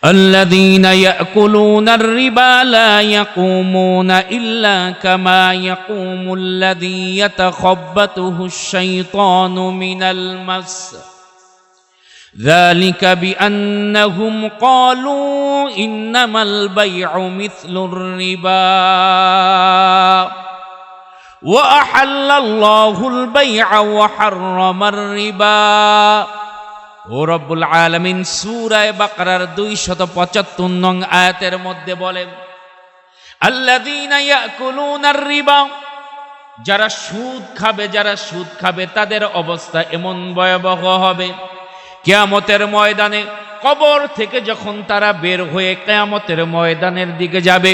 الذين يأكلون الربا لا يقومون إلا كما يقوم الذي يتخبطه الشيطان من المس ذلك بأنهم قالوا إنما البيع مثل الربا وأحل الله البيع وحرم الربا ও রব্বুল আলামিন সূরা বাকারার 275 নং আয়াতের মধ্যে বলেন, আল্লাযীনা ইয়াকুলুনার রিবা, যারা সুদ খাবে তাদের অবস্থা এমন ভয়াবহ হবে, কিয়ামতের ময়দানে কবর থেকে যখন তারা বের হয়ে কিয়ামতের ময়দানের দিকে যাবে,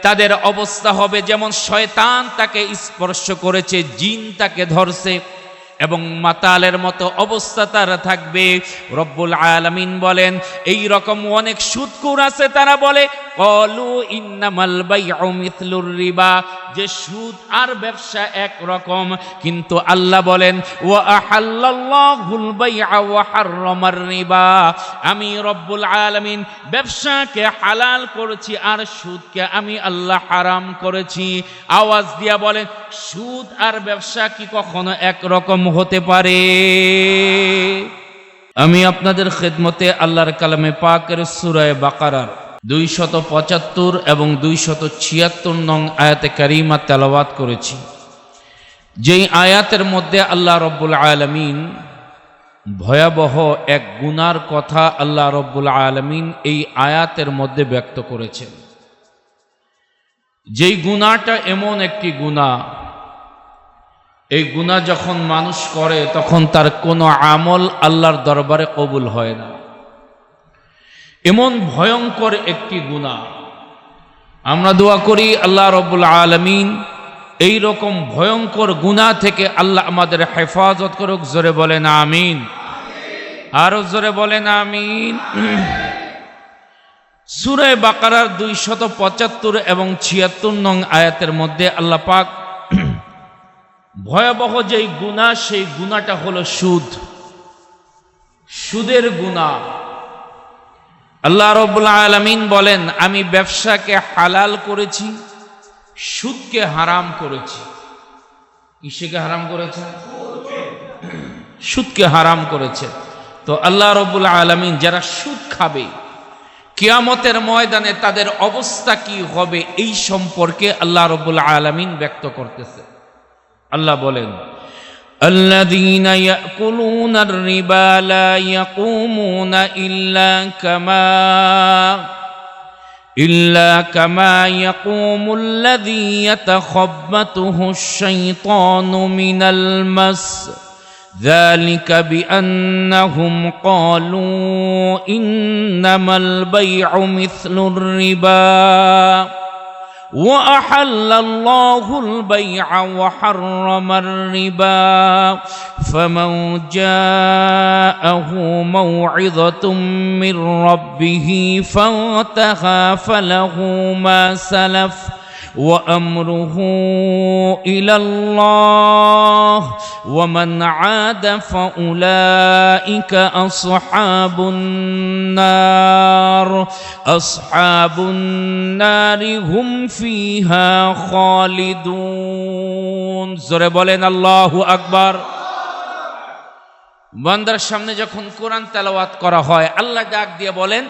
তাদের অবস্থা হবে যেমন শয়তান তাকে স্পর্শ করেছে, জিন তাকে ধরছে এবং মাতালের মতো অবস্থা তারা থাকবে। রব্বুল আলামিন বলেন, এই রকম অনেক সুদখোর আছে, তারা বলে ক্বালু ইন্নামাল বাইউ মিথলুর রিবা, যে সুদ আর ব্যবসা এক রকম। কিন্তু আল্লাহ বলেন, ওয়া আহাল্লাল্লাহুল বাই'a ওয়া হাররামার রিবা, আমি রব্বুল আলামিন ব্যবসাকে হালাল করেছি আর সুদকে আমি আল্লাহ হারাম করেছি। আওয়াজ দিয়া বলেন, সুদ আর ব্যবসা কি কখনো এক রকম হতে পারে? আমি আপনাদের খেদমতে আল্লাহর কালামে পাকের সূরা বাকারার 275 এবং 276 নং আয়াতে কারিমা তেলাওয়াত করেছি। যেই আয়াতের মধ্যে আল্লাহ রব্বুল আলামিন ভয়াবহ এক গুনার কথা আল্লাহ রব্বুল আলামিন এই আয়াতের মধ্যে ব্যক্ত করেছেন। যেই গুনাহটা এমন একটি গুনাহ, এই গুনাহ যখন মানুষ করে তখন তার কোনো আমল আল্লাহর দরবারে কবুল হয় না। এমন ভয়ঙ্কর একটি গুনাহ, আমরা দোয়া করি আল্লাহ রব্বুল আলামিন এই রকম ভয়ঙ্কর গুনাহ থেকে আল্লাহ আমাদের হেফাজত করুক। জোরে বলেন আমিন, আরো জোরে বলেন আমিন। সূরা বাকারার 275 এবং 76 নং আয়াতের মধ্যে আল্লাহ পাক ভয়াবহ যেই গুনাহ, সেই গুনাহটা হলো সুদ, সুদের গুনাহ। আল্লাহ রাব্বুল আলামিন বলেন, আমি ব্যবসাকে হালাল করেছি, সুদকে হারাম করেছি। কিসকে হারাম করেছে? সুদকে হারাম করেছে। তো আল্লাহ রাব্বুল আলামিন যারা সুদ খাবে কিয়ামতের ময়দানে তাদের অবস্থা কি হবে, এই সম্পর্কে আল্লাহ রাব্বুল আলামিন ব্যক্ত করতেছে। আল্লাহ বলেন, الذين يأكلون الربا لا يقومون إلا كما يقوم الذي يتخبطه الشيطان من المس ذلك بأنهم قالوا إنما البيع مثل الربا وأحل الله البيع وحرم الربا فمن جاءه موعظة من ربه فانتهى فله ما سلف وأمره إلى الله ومن عاد فأولئك أصحاب النار هم فيها خالدون জোরে বলেন আল্লাহু আকবার। বান্দার সামনে যখন কোরআন তেলাওয়াত করা হয়, আল্লাহ ডাক দিয়ে বলেন,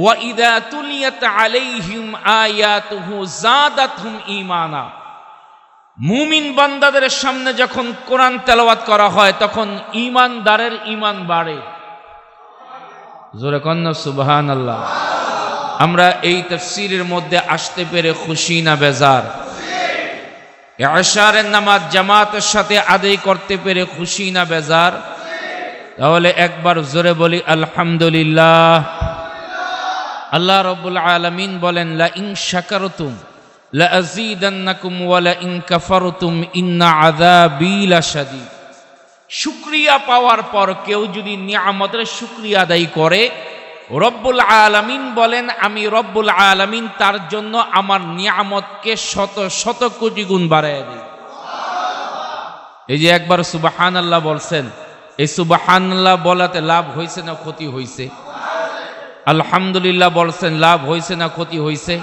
وَإِذَا تُلِيَتْ عَلَيْهِمْ آيَاتُهُ زَادَتْهُمْ ঈমানা। মুমিন বান্দাদের সামনে যখন কোরআন তেলাওয়াত করা হয় তখন ঈমানদারের ঈমান বাড়ে। জোরে কন্না সুবহানাল্লাহ। আমরা এই তাফসীরের মধ্যে আসতে পেরে খুশি না বেজার? ইশারের নামাজ জামাতের সাথে আদায় করতে পেরে খুশি না বেজার? তাহলে একবার জোরে বলি আলহামদুলিল্লাহ। আল্লাহ রাব্বুল আলামিন বলেন, লা ইন শাকারতুম লা আযীদান্নাকুম ওয়া লা ইন কাফারতুম ইন্না আযাবী লাশাদীদ। শুকরিয়া পাওয়ার পর কেউ যদি নিয়ামতের শুকরিয়া আদায় করে, রব্বুল আলামিন বলেন, আমি রব্বুল আলামিন তার জন্য আমার নিয়ামতকে শত শত কোটি গুণ বাড়ায় দিই। এই যে একবার সুবহানাল্লাহ বলছেন, এই সুবহানাল্লাহ বলাতে লাভ হয়েছে না ক্ষতি হয়েছে? আলহামদুলিল্লাহ বলছেন, লাভ হয়েছে না ক্ষতি হয়েছে?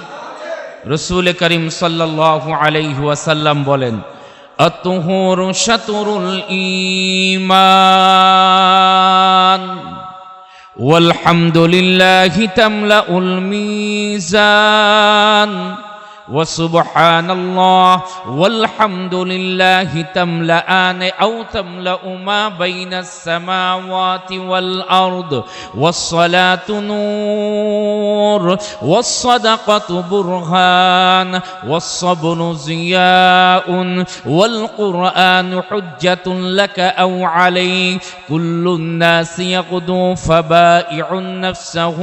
রাসূল করিম সাল্লাল্লাহু আলাইহি ওয়াসাল্লাম বলেন, আত-তুহুরু শাতরুল ঈমান ওয়াল হামদুলিল্লাহি তামলাউল মিজান وسبحان الله والحمد لله تملأان أو تملأ ما بين السماوات والأرض والصلاة نور والصدقة برهان والصبر ضياء والقرآن حجة لك أو عليك كل الناس يغدو فبائع نفسه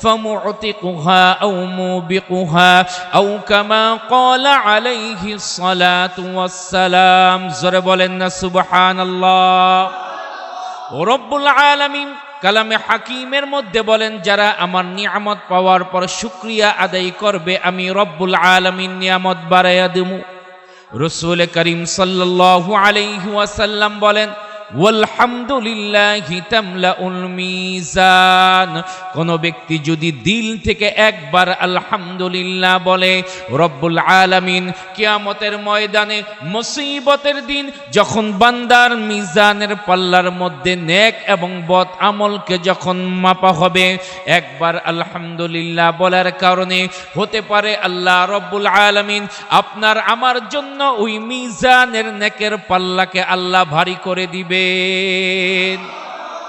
فمعتقها أو موبقها أو كما قال عليه الصلاة والسلام জোরে বলেন না সুবহানাল্লাহ। রব্বুল আলামিন কালামে হাকিমের মধ্যে বলেন, যারা আমার নিয়ামত পাওয়ার পর শুকরিয়া আদায় করবে আমি রব্বুল আলামিন নিয়ামত বাড়াইয়া দেব। রাসূল করিম সাল্লাল্লাহু আলাইহি ওয়াসাল্লাম বলেন, ওয়ালহামদুলিল্লাহি তামলাউল মিজান। কোন ব্যক্তি যদি দিল থেকে একবার আলহামদুলিল্লাহ বলে, রব্বুল আলামিন কিয়ামতের ময়দানে মুসিবতের দিন যখন বান্দার মিজানের পাল্লার মধ্যে নেক এবং বদ আমলকে যখন মাপা হবে, একবার আলহামদুলিল্লাহ বলার কারণে হতে পারে আল্লাহ রব্বুল আলামিন আপনার আমার জন্য ওই মিজানের নেকের পাল্লাকে আল্লাহ ভারী করে দিবে।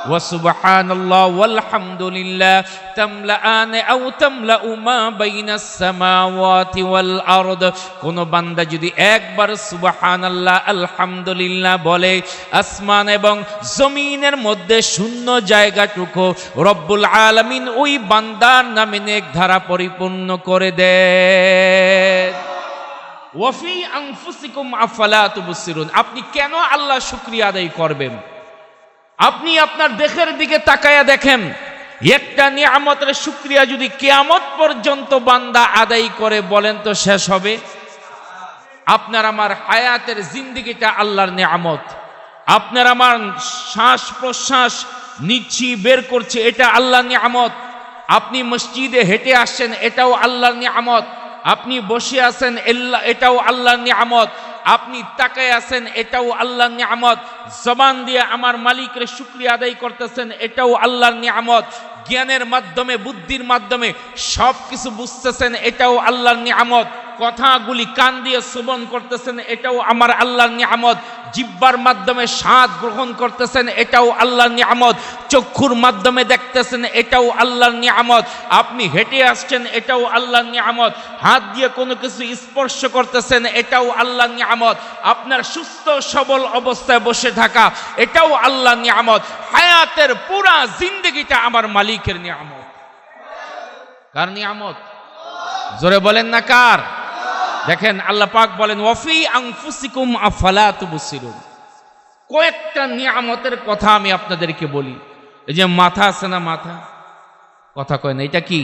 ওয়াসুবহানাল্লাহ ওয়ালহামদুলিল্লাহ তামলাআন আও তামলাউ মা বাইনাস সামাওয়াতি ওয়াল আরদ। কোন বান্দা যদি একবার সুবহানাল্লাহ আলহামদুলিল্লাহ বলে, আসমান এবং জমিনের মধ্যে শূন্য জায়গাটুকু রব্বুল আলামিন ওই বান্দার নামে নেক ধারা পরিপূর্ণ করে দেন। ওয়াফি আনফুসিকুম আফালা তুবসিরুন। আপনি কেন আল্লাহ শুকরিয়া আদায় করবেন? আপনি আপনার দেহের দিকে তাকায়া দেখেন, একটা নিয়ামতের শুকরিয়া যদি কিয়ামত পর্যন্ত বান্দা আদায় করে, বলেন তো শেষ হবে? আপনার আমার হায়াতের জিন্দেগিটা আল্লাহর নিয়ামত। আপনার আমার শ্বাস প্রশ্বাস নিচ্ছি বের করছে, এটা আল্লাহর নিয়ামত। আপনি মসজিদে হেঁটে আসছেন, এটাও আল্লাহর নিয়ামত। আপনি বসে আছেন, এটাও আল্লাহর নিয়ামত। আপনি তাকায় আছেন, এটাও আল্লাহর নিয়ামত। জবান দিয়ে আমার মালিকের শুকরিয়া আদায় করতেছেন, এটাও আল্লাহর নিয়ামত। জ্ঞানের মাধ্যমে, বুদ্ধির মাধ্যমে সব কিছু বুঝতেছেন, এটাও আল্লাহর নিয়ামত। কথাগুলি কান দিয়ে শ্রবণ করতেছেন, এটাও আমার আল্লাহর নিয়ামত। জিহ্বার মাধ্যমে স্বাদ গ্রহণ করতেছেন, এটাও আল্লাহর নিয়ামত। চক্ষুর মাধ্যমে দেখতেছেন, এটাও আল্লাহর নিয়ামত। আপনি হেঁটে আসছেন, এটাও আল্লাহর নিয়ামত। হাত দিয়ে কোনো কিছু স্পর্শ করতেছেন, এটাও আল্লাহর নিয়ামত। আপনার সুস্থ সবল অবস্থায় বসে থাকা, এটাও আল্লাহর নিয়ামত। হায়াতের পুরা জিন্দেগিটা আমার মালিকের নিয়ামত। কার নিয়ামত? জোরে বলেন না কার? দেখেন আল্লাহ পাক বলেন, ওয়াফি আনফুসিকুম আফালা তুবসিরুন। কয়েকটা নিয়ামতের কথা আমি আপনাদেরকে বলি। এই যে মাথা আছে না, মাথা, কথা কয় না, এটা কি?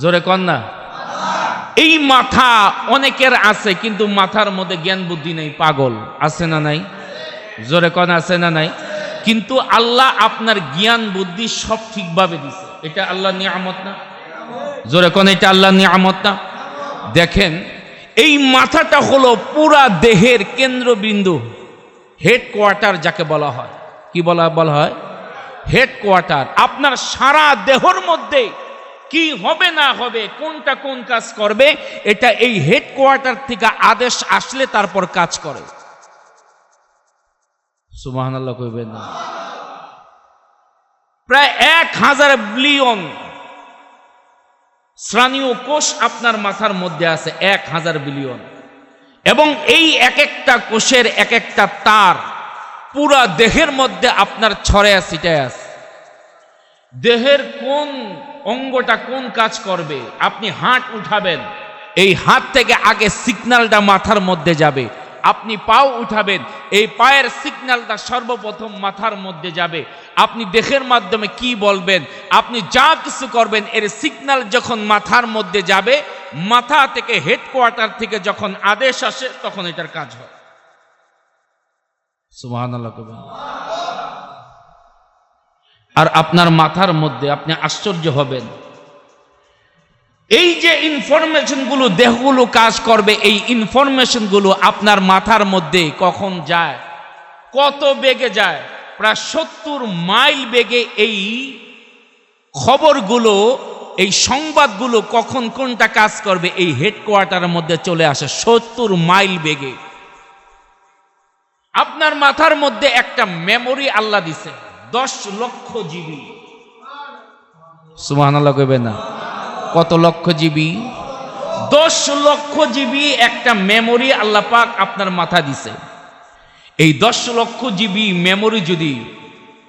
জোরে কন না। এই মাথা অনেকের আছে, কিন্তু মাথার মধ্যে জ্ঞান বুদ্ধি নেই, পাগল আছে না নাই? জোরে কন আছে না নাই? কিন্তু আল্লাহ আপনার জ্ঞান বুদ্ধি সব ঠিকভাবে দিছে, এটা আল্লাহর নিয়ামত না? জোরে কোন এটা আল্লাহর নিয়ামত না? দেখেন এই মাথাটা হলো পুরা দেহের কেন্দ্রবিন্দু, হেডকোয়ার্টার যাকে বলা হয়। কি বলা হয়? হেডকোয়ার্টার। আপনার সারা দেহর মধ্যে কি হবে না হবে, কোনটা কোন কাজ করবে, এটা এই হেডকোয়ার্টার থেকে আদেশ আসলে তারপর কাজ করে। সুবহানাল্লাহ কইবেন না? প্রায় 1000 বিলিয়ন স্নায়ু কোষ আপনার মাথার মধ্যে আছে, 1000 বিলিয়ন। এবং এই এক একটা কোষের এক একটা তার পুরা দেহের মধ্যে আপনার ছড়ায়া ছিটায় আছে। দেহের কোন অঙ্গটা কোন কাজ করবে, আপনি হাত উঠাবেন, এই হাত থেকে আগে সিগন্যালটা মাথার মধ্যে যাবে। আপনি পাও উঠাবেন, এই পায়ের সিগন্যালটা সর্বপ্রথম মাথার মধ্যে যাবে। আপনি দেহের মাধ্যমে কি বলবেন, আপনি যা কিছু করবেন, এর সিগন্যাল যখন মাথার মধ্যে যাবে, মাথা থেকে হেডকোয়ার্টার থেকে যখন আদেশ আসে, তখন এটার কাজ হয়। সুবহানাল্লাহ। আর আপনার মাথার মধ্যে আপনি আশ্চর্য হবেন, এই যে ইনফরমেশনগুলো দেহগুলো কাজ করবে, এই ইনফরমেশনগুলো আপনার মাথার মধ্যে কখন যায়, কত বেগে যায়, প্রায় 70 মাইল বেগে এই খবরগুলো, এই সংবাদগুলো কখন কোনটা কাজ করবে এই হেডকোয়ার্টারের মধ্যে চলে আসে 70 মাইল বেগে। আপনার মাথার মধ্যে একটা মেমোরি আল্লাহ দিছে 10 লক্ষ জিবি। সুবহানাল্লাহ কইবেন না? কত লক্ষ জিবি? 10 লক্ষ জিবি একটা মেমোরি আল্লাহ পাক আপনার মাথা দিছে। এই 10 লক্ষ জিবি মেমোরি যদি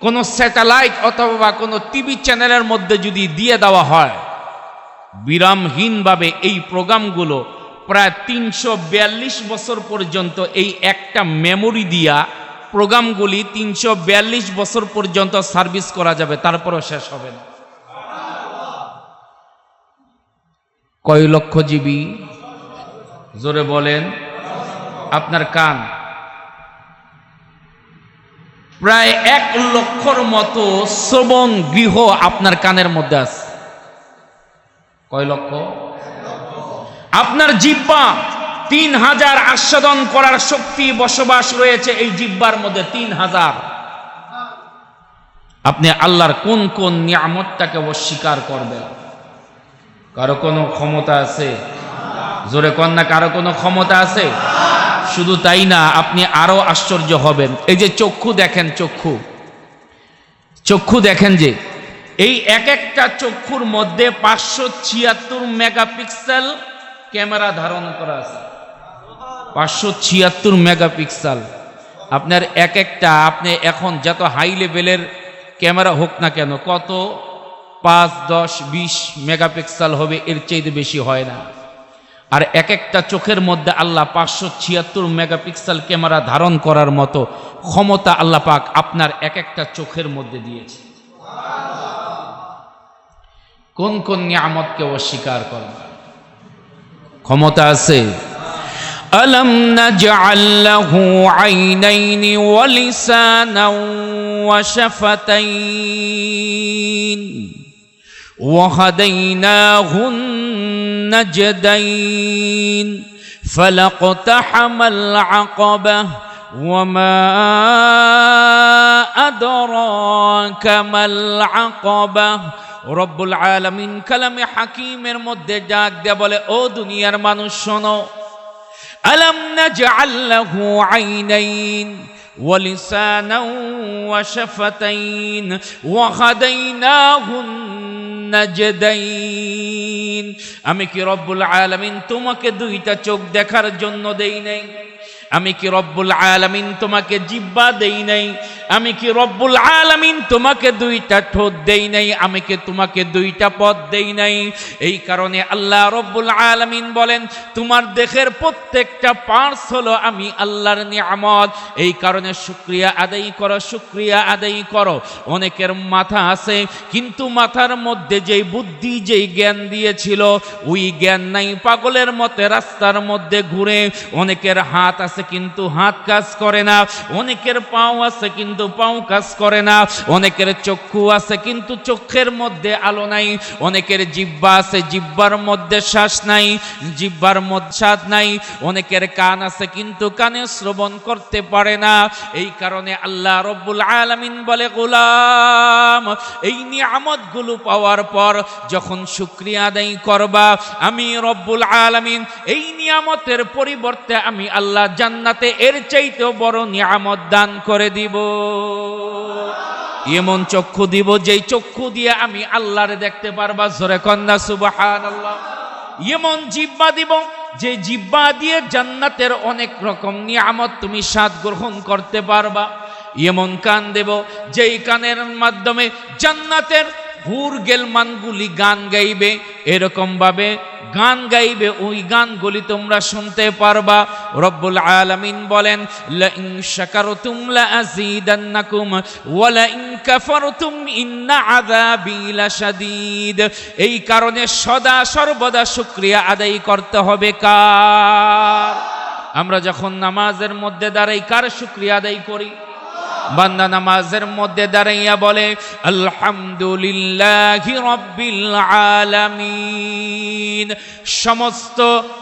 কোনো স্যাটেলাইট অথবা কোনো টিভি চ্যানেলের মধ্যে যদি দিয়ে দেওয়া হয়, বিরামহীনভাবে এই প্রোগ্রামগুলো প্রায় 342 বছর পর্যন্ত এই একটা মেমোরি দিয়া প্রোগ্রামগুলি 342 বছর পর্যন্ত সার্ভিস করা যাবে, তারপরও শেষ হবে না। কয় লক্ষ জিবি? জোরে বলেন। আপনার কান প্রায় 1 লক্ষর মতো শ্রবণ গৃহ আপনার কানের মধ্যে আছে। কয় লক্ষ? আপনার জিহ্বা 3000 আস্বাদন করার শক্তি বসবাস রয়েছে এই জিহ্বার মধ্যে 3000। আপনি আল্লাহর কোন কোন নিয়ামতটাকে অস্বীকার করবেন? কারো কোনো ক্ষমতা আছে? জোরে কন্যা, কারো কোনো ক্ষমতা আছে? শুধু তাই না, আপনি আরো আশ্চর্য হবেন। এই যে চক্ষু দেখেন, চক্ষু দেখেন যে এই এক একটা চক্ষুর মধ্যে 576 মেগাপিক্সেল ক্যামেরা ধারণ করা আছে। 576 মেগাপিক্সেল। আপনার এক একটা, আপনি এখন যত হাই লেভেলের ক্যামেরা হোক না কেন, কত 5, 10, 20 মেগাপিক্সেল হবে, এর চাইতে বেশি হয় না। আর এক একটা চোখের মধ্যে আল্লাহ 576 মেগাপিক্সেল ক্যামেরা ধারণ করার মতো ক্ষমতা আল্লাহ পাক আপনার এক একটা চোখের মধ্যে দিয়েছে। কোন কোন নিয়ামতকে অস্বীকার করবে? ক্ষমতা আছে। আলাম নাজআল লাহু আইনাইনি ওয়া লিসানান ওয়া শাফাতাইন وهديناه النجدين فلاقتحم العقبة وما أدراك ما العقبة রব্বুল আলামিন কালামে হাকিমের মধ্যে ডাক দিয়ে বলে, ও দুনিয়ার মানুষ শোনো, আলাম নাজআল লাহু আইনাইন ولسانا وشفتين وهديناه النجدين। আমি কি রব্বুল আলামিন তোমাকে দুইটা চোখ দেখার জন্য দেই নাই? আমি কি রব্বুল আলামিন তোমাকে জিহ্বা দেই নাই? আমি কি রব্বুল আলামিন তোমাকে দুইটা ঠোঁট দেই নাই? আমি কি তোমাকে দুইটা পথ দেই নাই? এই কারণে আল্লাহ রব্বুল আলামিন বলেন, তোমার দেহের প্রত্যেকটা পার্টস হলো আমি আল্লাহর নিয়ামত। এই কারণে শুকরিয়া আদায় করো, শুকরিয়া আদায় করো। অনেকের মাথা আছে, কিন্তু মাথার মধ্যে যেই বুদ্ধি, যেই জ্ঞান দিয়েছিল ওই জ্ঞান নাই, পাগলের মতে রাস্তার মধ্যে ঘুরে। অনেকের হাত আছে কিন্তু হাত কাজ করে না, অনেকের পাও আছে কিন্তু পাও কাজ করে না, অনেকের চক্ষু আছে কিন্তু চোখের মধ্যে আলো নাই, অনেকের জিহ্বা আছে জিহ্বার মধ্যে শ্বাস নাই, জিহ্বার মধ্যে স্বাদ নাই, অনেকের কান আছে কিন্তু কানে শ্রবণ করতে পারে না। এই কারণে আল্লাহ রব্বুল আলামিন বলে, গোলাম এই নিয়ামতগুলো পাওয়ার পর যখন শুকরিয়া আদায় করবা, আমি রব্বুল আলামিন এই নিয়ামতের পরিবর্তে আমি আল্লাহ জান্নাতে এর চাইতেও বড় নিয়ামত দান করে দিব। এমন চক্ষু দিব যেই চক্ষু দিয়ে আমি আল্লাহরে দেখতে পারবা। জোরে কন্না সুবহানাল্লাহ। এমন জিহ্বা দিব যে জিহ্বা দিয়ে জান্নাতের অনেক রকম নিয়ামত তুমি স্বাদ গ্রহণ করতে পারবা। এমন কান দেব যেই কানের মাধ্যমে জান্নাতের হুর গেলমানগুলি গান গাইবে, এরকম ভাবে গান গাইবে, ওই গানগুলি তোমরা শুনতে পারবা। রব্বুল আলামিন বলেন, লা ইন শাকারতুম লা আযীদান্নাকুম ওয়া লা ইন কাফারতুম ইন্না আযাবি লাশাদীদ। এই কারণে সদা সর্বদা শুকরিয়া আদায় করতে হবে কার? আমরা যখন নামাজের মধ্যে দাঁড়াই কার শুকরিয়া আদায় করি? বান্দা নামাজের মধ্যে দাঁড়াইয়া বলে আলহামদুলিল্লাহি রাব্বিল আলামিন, সমস্ত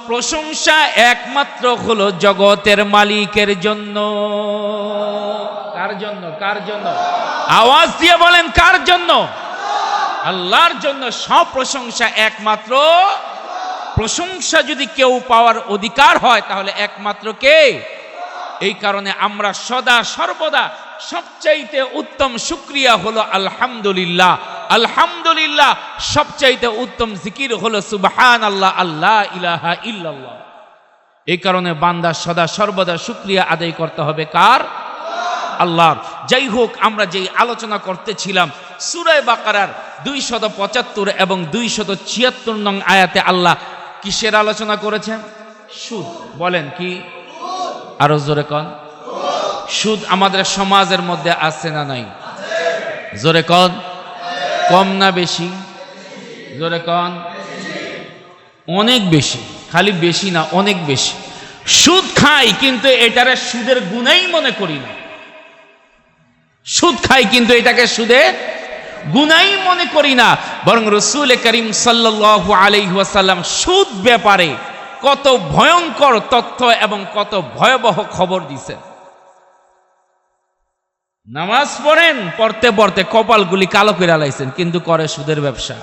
প্রশংসা একমাত্র হলো জগতের মালিকের জন্য। কার জন্য? কার জন্য? আওয়াজ দিয়ে বলেন কার জন্য? আল্লাহর জন্য। সব প্রশংসা একমাত্র, প্রশংসা যদি কেউ পাওয়ার অধিকার হয় তাহলে একমাত্র কে? এই কারণে আমরা সদা সর্বদা সবচাইতে উত্তম শুকরিয়া হলো আলহামদুলিল্লাহ। আলহামদুলিল্লাহ সবচাইতে উত্তম জিকির হলো সুবহানাল্লাহ, আল্লাহ ইলাহা ইল্লাল্লাহ। এই কারণে বান্দা সদা সর্বদা শুকরিয়া আদায় করতে হবে কার? আল্লাহর। যাই হোক, আমরা যেই আলোচনা করতেছিলাম সূরা বাকারার 275 এবং 276 নং আয়াতে আল্লাহ কিসের আলোচনা করেছেন? সুদ। বলেন কি? আরো জোরে কন। সুদ আমাদের সমাজের মধ্যে আছে না নাই? জোরে কন। কম না বেশি? জোরে কন। অনেক বেশি। খালি বেশি না, অনেক বেশি। সুদ খাই কিন্তু এটারে সুদের গুনাই মনে করি না। সুদ খাই কিন্তু এটাকে সুদের গুনাই মনে করি না, বরং রাসূল করিম সাল্লাল্লাহু আলাইহি ওয়াসাল্লাম সুদ ব্যাপারে কত ভয়ঙ্কর তথ্য এবং কত ভয়াবহ খবর দিছেন। নামাজ পড়েন, পড়তে পড়তে কপালগুলি কালো করে লাইছেন, কিন্তু করে সুদের ব্যবসা।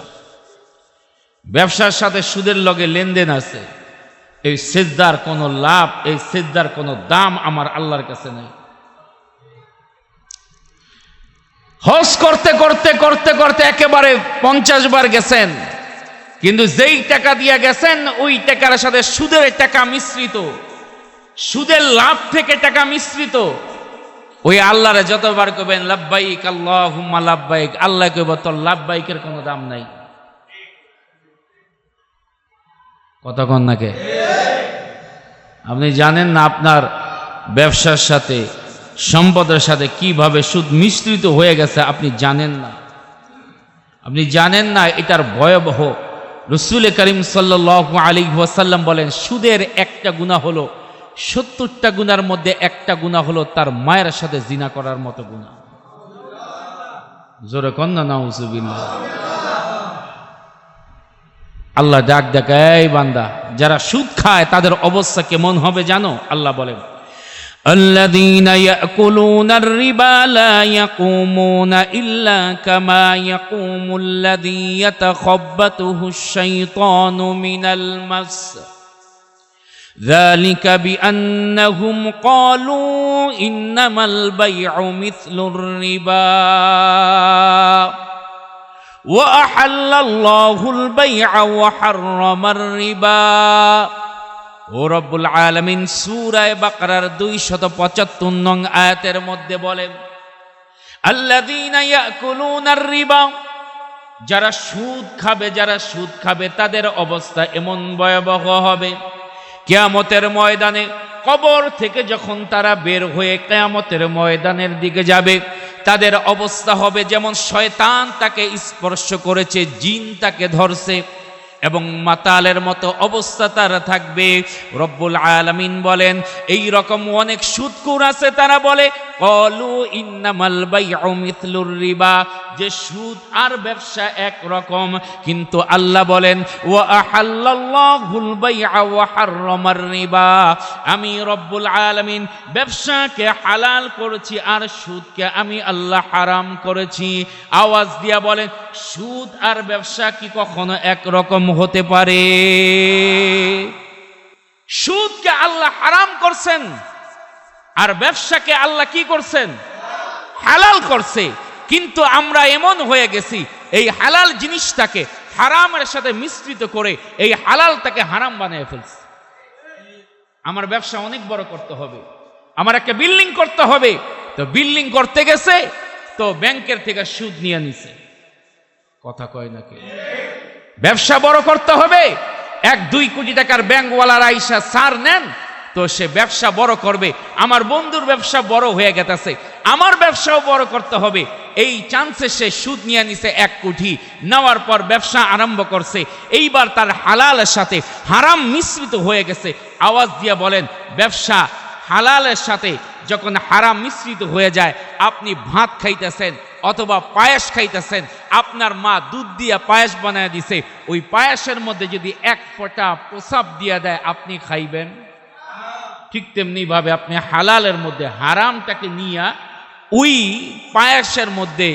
ব্যবসার সাথে সুদের লগে লেনদেন আছে। এই সিজদার কোনো লাভ, এই সিজদার কোনো দাম আমার আল্লাহর কাছে নাই। হজ করতে করতে করতে করতে একেবারে 50 বার গেছেন, কিন্তু যেই টাকা দিয়ে গেছেন ওই টাকার সাথে সুদের টাকা মিশ্রিত, সুদের লাভ থেকে টাকা মিশ্রিত। ওই আল্লাহরে যতবার কবেন লাব্বাইক আল্লাহুম্মা লাব্বাইক, আল্লাহ কইব তোর লাব্বাইকের কোনো দাম নাই। কথা কন নাকি? আপনি জানেন না আপনার ব্যবসার সাথে, সম্পদের সাথে কিভাবে সুদ মিশ্রিত হয়ে গেছে? আপনি জানেন না, আপনি জানেন না এটার ভয়াবহ। রাসূল করিম সাল্লাল্লাহু আলাইহি ওয়াসাল্লাম বলেন সুদের একটা গুনাহ হলো 70টা গুনার মধ্যে একটা গুনাহ হলো তার মায়ের সাথে জিনা করার মতো গুনাহ। জোরে কন না নাউজুবিল্লাহ। আল্লাহ ডাক দেখায়, বান্দা যারা সুদ খায় তাদের অবস্থা কেমন হবে জানো? আল্লাহ বলেন الذين يأكلون الربا لا يقومون إلا كما يقوم الذي يتخبطه الشيطان من المس ذلك بأنهم قالوا إنما البيع مثل الربا وأحل الله البيع وحرم الربا। ও রব্বুল আলামিন সূরা বাকারার 275 নং আয়াতের মধ্যে বলেন আল্লাযীনা ইয়াকুলুনার রিবা, যারা সুদ খাবে, যারা সুদ খাবে তাদের অবস্থা এমন ভয়াবহ হবে, কিয়ামতের ময়দানে কবর থেকে যখন তারা বের হয়ে কিয়ামতের ময়দানের দিকে যাবে তাদের অবস্থা হবে যেমন শয়তান তাকে স্পর্শ করেছে, জিন তাকে ধরছে এবং মাতালের মতো অবস্থা তারা থাকবে। রব্বুল আলামিন বলেন এই রকম অনেক সুদখোর আছে, তারা বলে ক্বালু ইন্নামাল বাইউ মিথলুর রিবা, যে সুদ আর ব্যবসা এক রকম। কিন্তু আল্লাহ বলেন ওয়া আহাল্লাল্লাহুল বাই'a ওয়া হাররামার রিবা, আমি রব্বুল আলামিন ব্যবসাকে হালাল করেছি আর সুদকে আমি আল্লাহ হারাম করেছি। আওয়াজ দিয়া বলেন সুদ আর ব্যবসা কি কখনো এক রকম হতে পারে? সুদকে আল্লাহ হারাম করছেন আর ব্যবসাকে আল্লাহ কি করছেন? হালাল করছে। কিন্তু আমরা এমন হয়ে গেছি এই হালাল জিনিসটাকে হারামের সাথে মিশ্রিত করে এই হালালটাকে হারাম বানিয়ে ফেলছি। আমার ব্যবসা অনেক বড় করতে হবে, আমার একটা বিল্ডিং করতে হবে, তো বিল্ডিং করতে গেছে তো ব্যাংকের থেকে সুদ নিয়ে নিছে। কথা কয় নাকি? ব্যবসা বড় করতে হবে, 1-2 কোটি টাকার ব্যাংকওয়ালার আইসা সার নেন তো সে ব্যবসা বড় করবে। আমার বন্ধুর ব্যবসা বড় হয়ে গেছে, আমার ব্যবসাও বড় করতে হবে। এই চান্সে সে সুদ নিয়ে নিছে 1 কোটি, নেওয়ার পর ব্যবসা আরম্ভ করছে। এইবার তার হালালের সাথে হারাম মিশ্রিত হয়ে গেছে। আওয়াজ দিয়ে বলেন ব্যবসা হালালের সাথে যখন হারাম মিশ্রিত হয়ে যায়, আপনি ভাত খাইতেছেন অথবা পায়েস খাইতেছেন, আপনার মা দুধ দিয়ে পায়েস বানায় দিছে, ওই পায়েসের মধ্যে যদি এক ফোঁটা প্রসাব দিয়ে দেয়, আপনি খাইবেন? ঠিক তেমনি ভাবে আপনি হালালের মধ্যে হারামটাকে নিয়ে ওই পায়েসের মধ্যে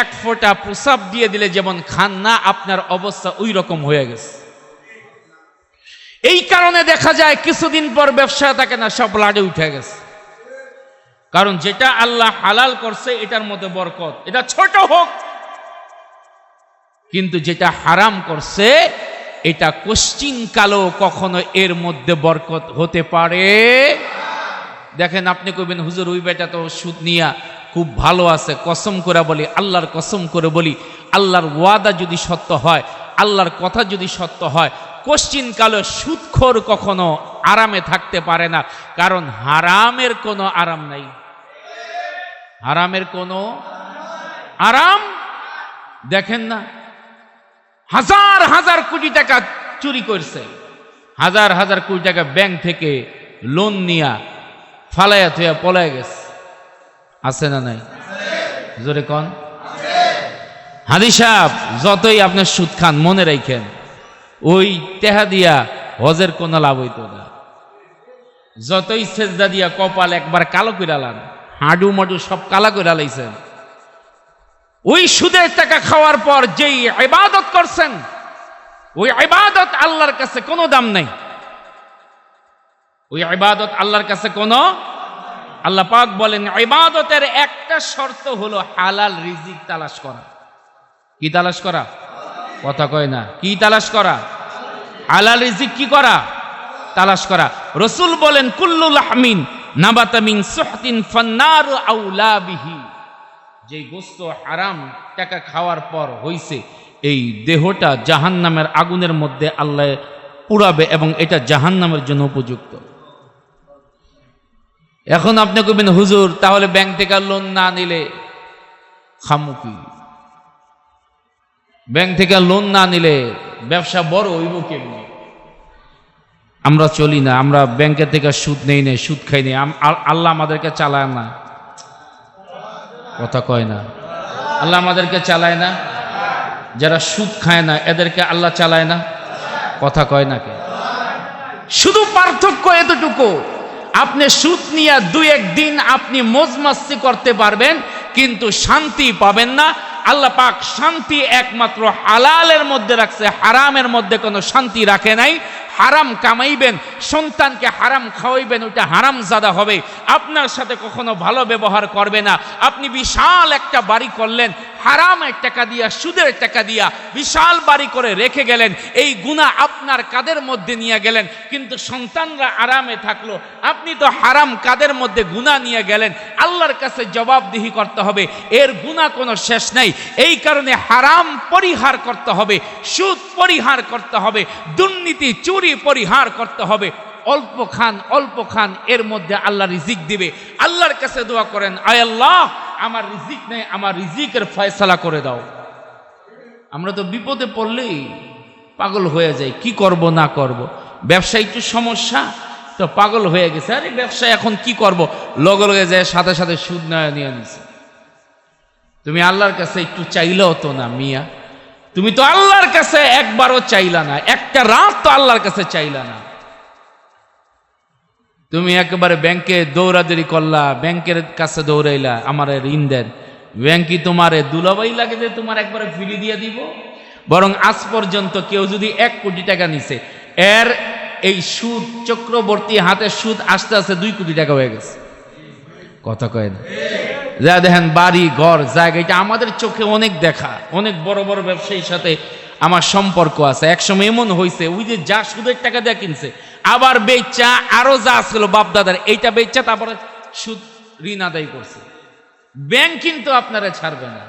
এক ফোঁটা প্রসাব দিয়ে দিলে যেমন খান না, আপনার অবস্থা ওই রকম হয়ে গেছে। এই কারণে দেখা যায় কিছুদিন পর ব্যবসা থাকে না, সব লাডে উঠে গেছে। কারণ যেটা আল্লাহ হালাল করছে এটার মধ্যে বরকত, এটা ছোট হোক, কিন্তু যেটা হারাম করছে এটা কোশ্চিন কালো কখনো এর মধ্যে বরকত হতে পারে। দেখেন, আপনি কইবেন হুজুর ওই বেটা তো সুদ নিয়া খুব ভালো আছে, কসম করে বলি, আল্লাহর কসম করে বলি, আল্লাহর ওয়াদা যদি সত্য হয়, আল্লাহর কথা যদি সত্য হয়, কোশ্চিন কালো সুদখোর কখনো আরামে থাকতে পারে না। কারণ হারামের কোনো আরাম নাই, হারামের কোনো আরাম। দেখেন না, হাজার হাজার কোটি টাকা চুরি করছে, হাজার হাজার কোটি টাকা ব্যাংক থেকে লোন নিয়া ফালাইয়া থুয়া পলায় গেছে, আছে না নাই? জোরে কন। হাদি সাহেব, যতই আপনার সুদ খান মনে রাখেন, ওই টেহা দিয়া হজের কোনো লাভ হইতো না। যতই সেজদা দিয়া কপাল একবার কালো করে লান, হাডু মাডু সব কালা করে লাইছেন, ওই সুদের টাকা খাওয়ার পর যেই ইবাদত করছেন, ওই ইবাদত আল্লাহর কাছে কোনো দাম নাই। ওই ইবাদত আল্লাহর কাছে কোনো, আল্লাহ পাক বলেন ইবাদতের একটা শর্ত হলো হালাল রিজিক তালাশ করা। কি তালাশ করা? কথা কয় না। কি তালাশ করা? হালাল রিজিক কি করা? তালাশ করা। রাসূল বলেন কুল্লু লাহমিন নাবাতা মিন সুহতিন ফান্নারু আউলা বিহি। যেই গোশত হারাম টাকা খাওয়ার পর হইছে, এই দেহটা জাহান্নামের আগুনের মধ্যে আল্লাহ পুড়াবে এবং এটা জাহান্নামের জন্য উপযুক্ত। এখন আপনি কইবেন হুজুর তাহলে ব্যাংক থেকে লোন না নিলে খামু কি? ব্যাংক থেকে লোন না নিলে ব্যবসা বড় হইব কেমনি? আমরা চলি না, আমরা ব্যাংকের থেকে সুদ নেই না, সুদ খাই না, আল্লাহ আমাদেরকে চালায় না। কথা কয় না। আল্লাহ আমাদেরকে চালায় না। যারা সুদ খায় না এদেরকে আল্লাহ চালায় না। কথা কয় না কে? শুধু পার্থক্য এতটুকু, আপনি সুদ নিয়ে দুই একদিন আপনি মজমাস্তি করতে পারবেন, কিন্তু শান্তি পাবেন না। আল্লাহ পাক শান্তি একমাত্র হালালের মধ্যে রাখছে, হারামের মধ্যে কোনো শান্তি রাখে নাই। হারাম কামাইবেন, সন্তানকে হারাম খাওয়াইবেন, ওটা হারাম জাদা হবে। আপনার সাথে কখনো ভালো ব্যবহার করবে না। আপনি বিশাল একটা বাড়ি করলেন, হারামের টাকা দিয়া, সুদের টাকা দিয়া বিশাল বাড়ি করে রেখে গেলেন, এই গুনাহ আপনার কাদের মধ্যে নিয়ে গেলেন, কিন্তু সন্তানরা আরামে থাকলো। আপনি তো হারাম কাদের মধ্যে গুনাহ নিয়ে গেলেন, আল্লাহর কাছে জবাবদিহি করতে হবে। এর গুনাহ কোনো শেষ নাই। এই কারণে হারাম পরিহার করতে হবে, সুদ পরিহার করতে হবে, দুর্নীতি চুরি পরিহার করতে হবে। অল্প খান, এর মধ্যে আল্লাহ রিজিক দিবে। আল্লাহর কাছে দোয়া করেন, আয় আল্লাহ আমার রিজিক নেই, আমার রিজিকের ফয়সালা করে দাও। আমরা তো বিপদে পড়লেই পাগল হয়ে যাই, কি করব না করব। ব্যবসা একটু সমস্যা তো পাগল হয়ে গেছে, আরে ব্যবসা এখন কি করব, লগে লগে যায় সাথে সাথে সুদ নিয়ে নিছে। তুমি আল্লাহর কাছে একটু চাইলেও তো না মিয়া, তুমি তো আল্লাহর কাছে একবারও চাইলা না, একটা রাত তো আল্লাহর কাছে চাইলা না। তুমি একেবারে ব্যাংকে দৌড়াদৌড়ি করলা, ব্যাংকের কাছে দৌড়াইলা আমার ঋণ দেন। ব্যাংকই তোমারে দুলাভাই লাগে যে তোমার একবারে ফিরি দিয়ে দিব? বরং আজ পর্যন্ত কেউ যদি 1 কোটি টাকা নিছে, এর এই সুদ চক্রবর্তী হাতে সুদ আস্তে আস্তে 2 কোটি টাকা হয়ে গেছে। কথা কয় না? যা দেখেন বাড়ি ঘর জায়গা, এটা আমাদের চোখে অনেক দেখা। অনেক বড় বড় ব্যবসায়ীর সাথে আমার সম্পর্ক আছে। একসময় এমন হয়েছে, ওই যে যা সুদের টাকা দিয়ে কিনছে, আবার বেচা আরো যা ছিল বাপ দাদার, এইটা বেচা তারপরে সুদ ঋণ আদায় করছে। ব্যাংক কিন্তু আপনারা ছাড়বে না।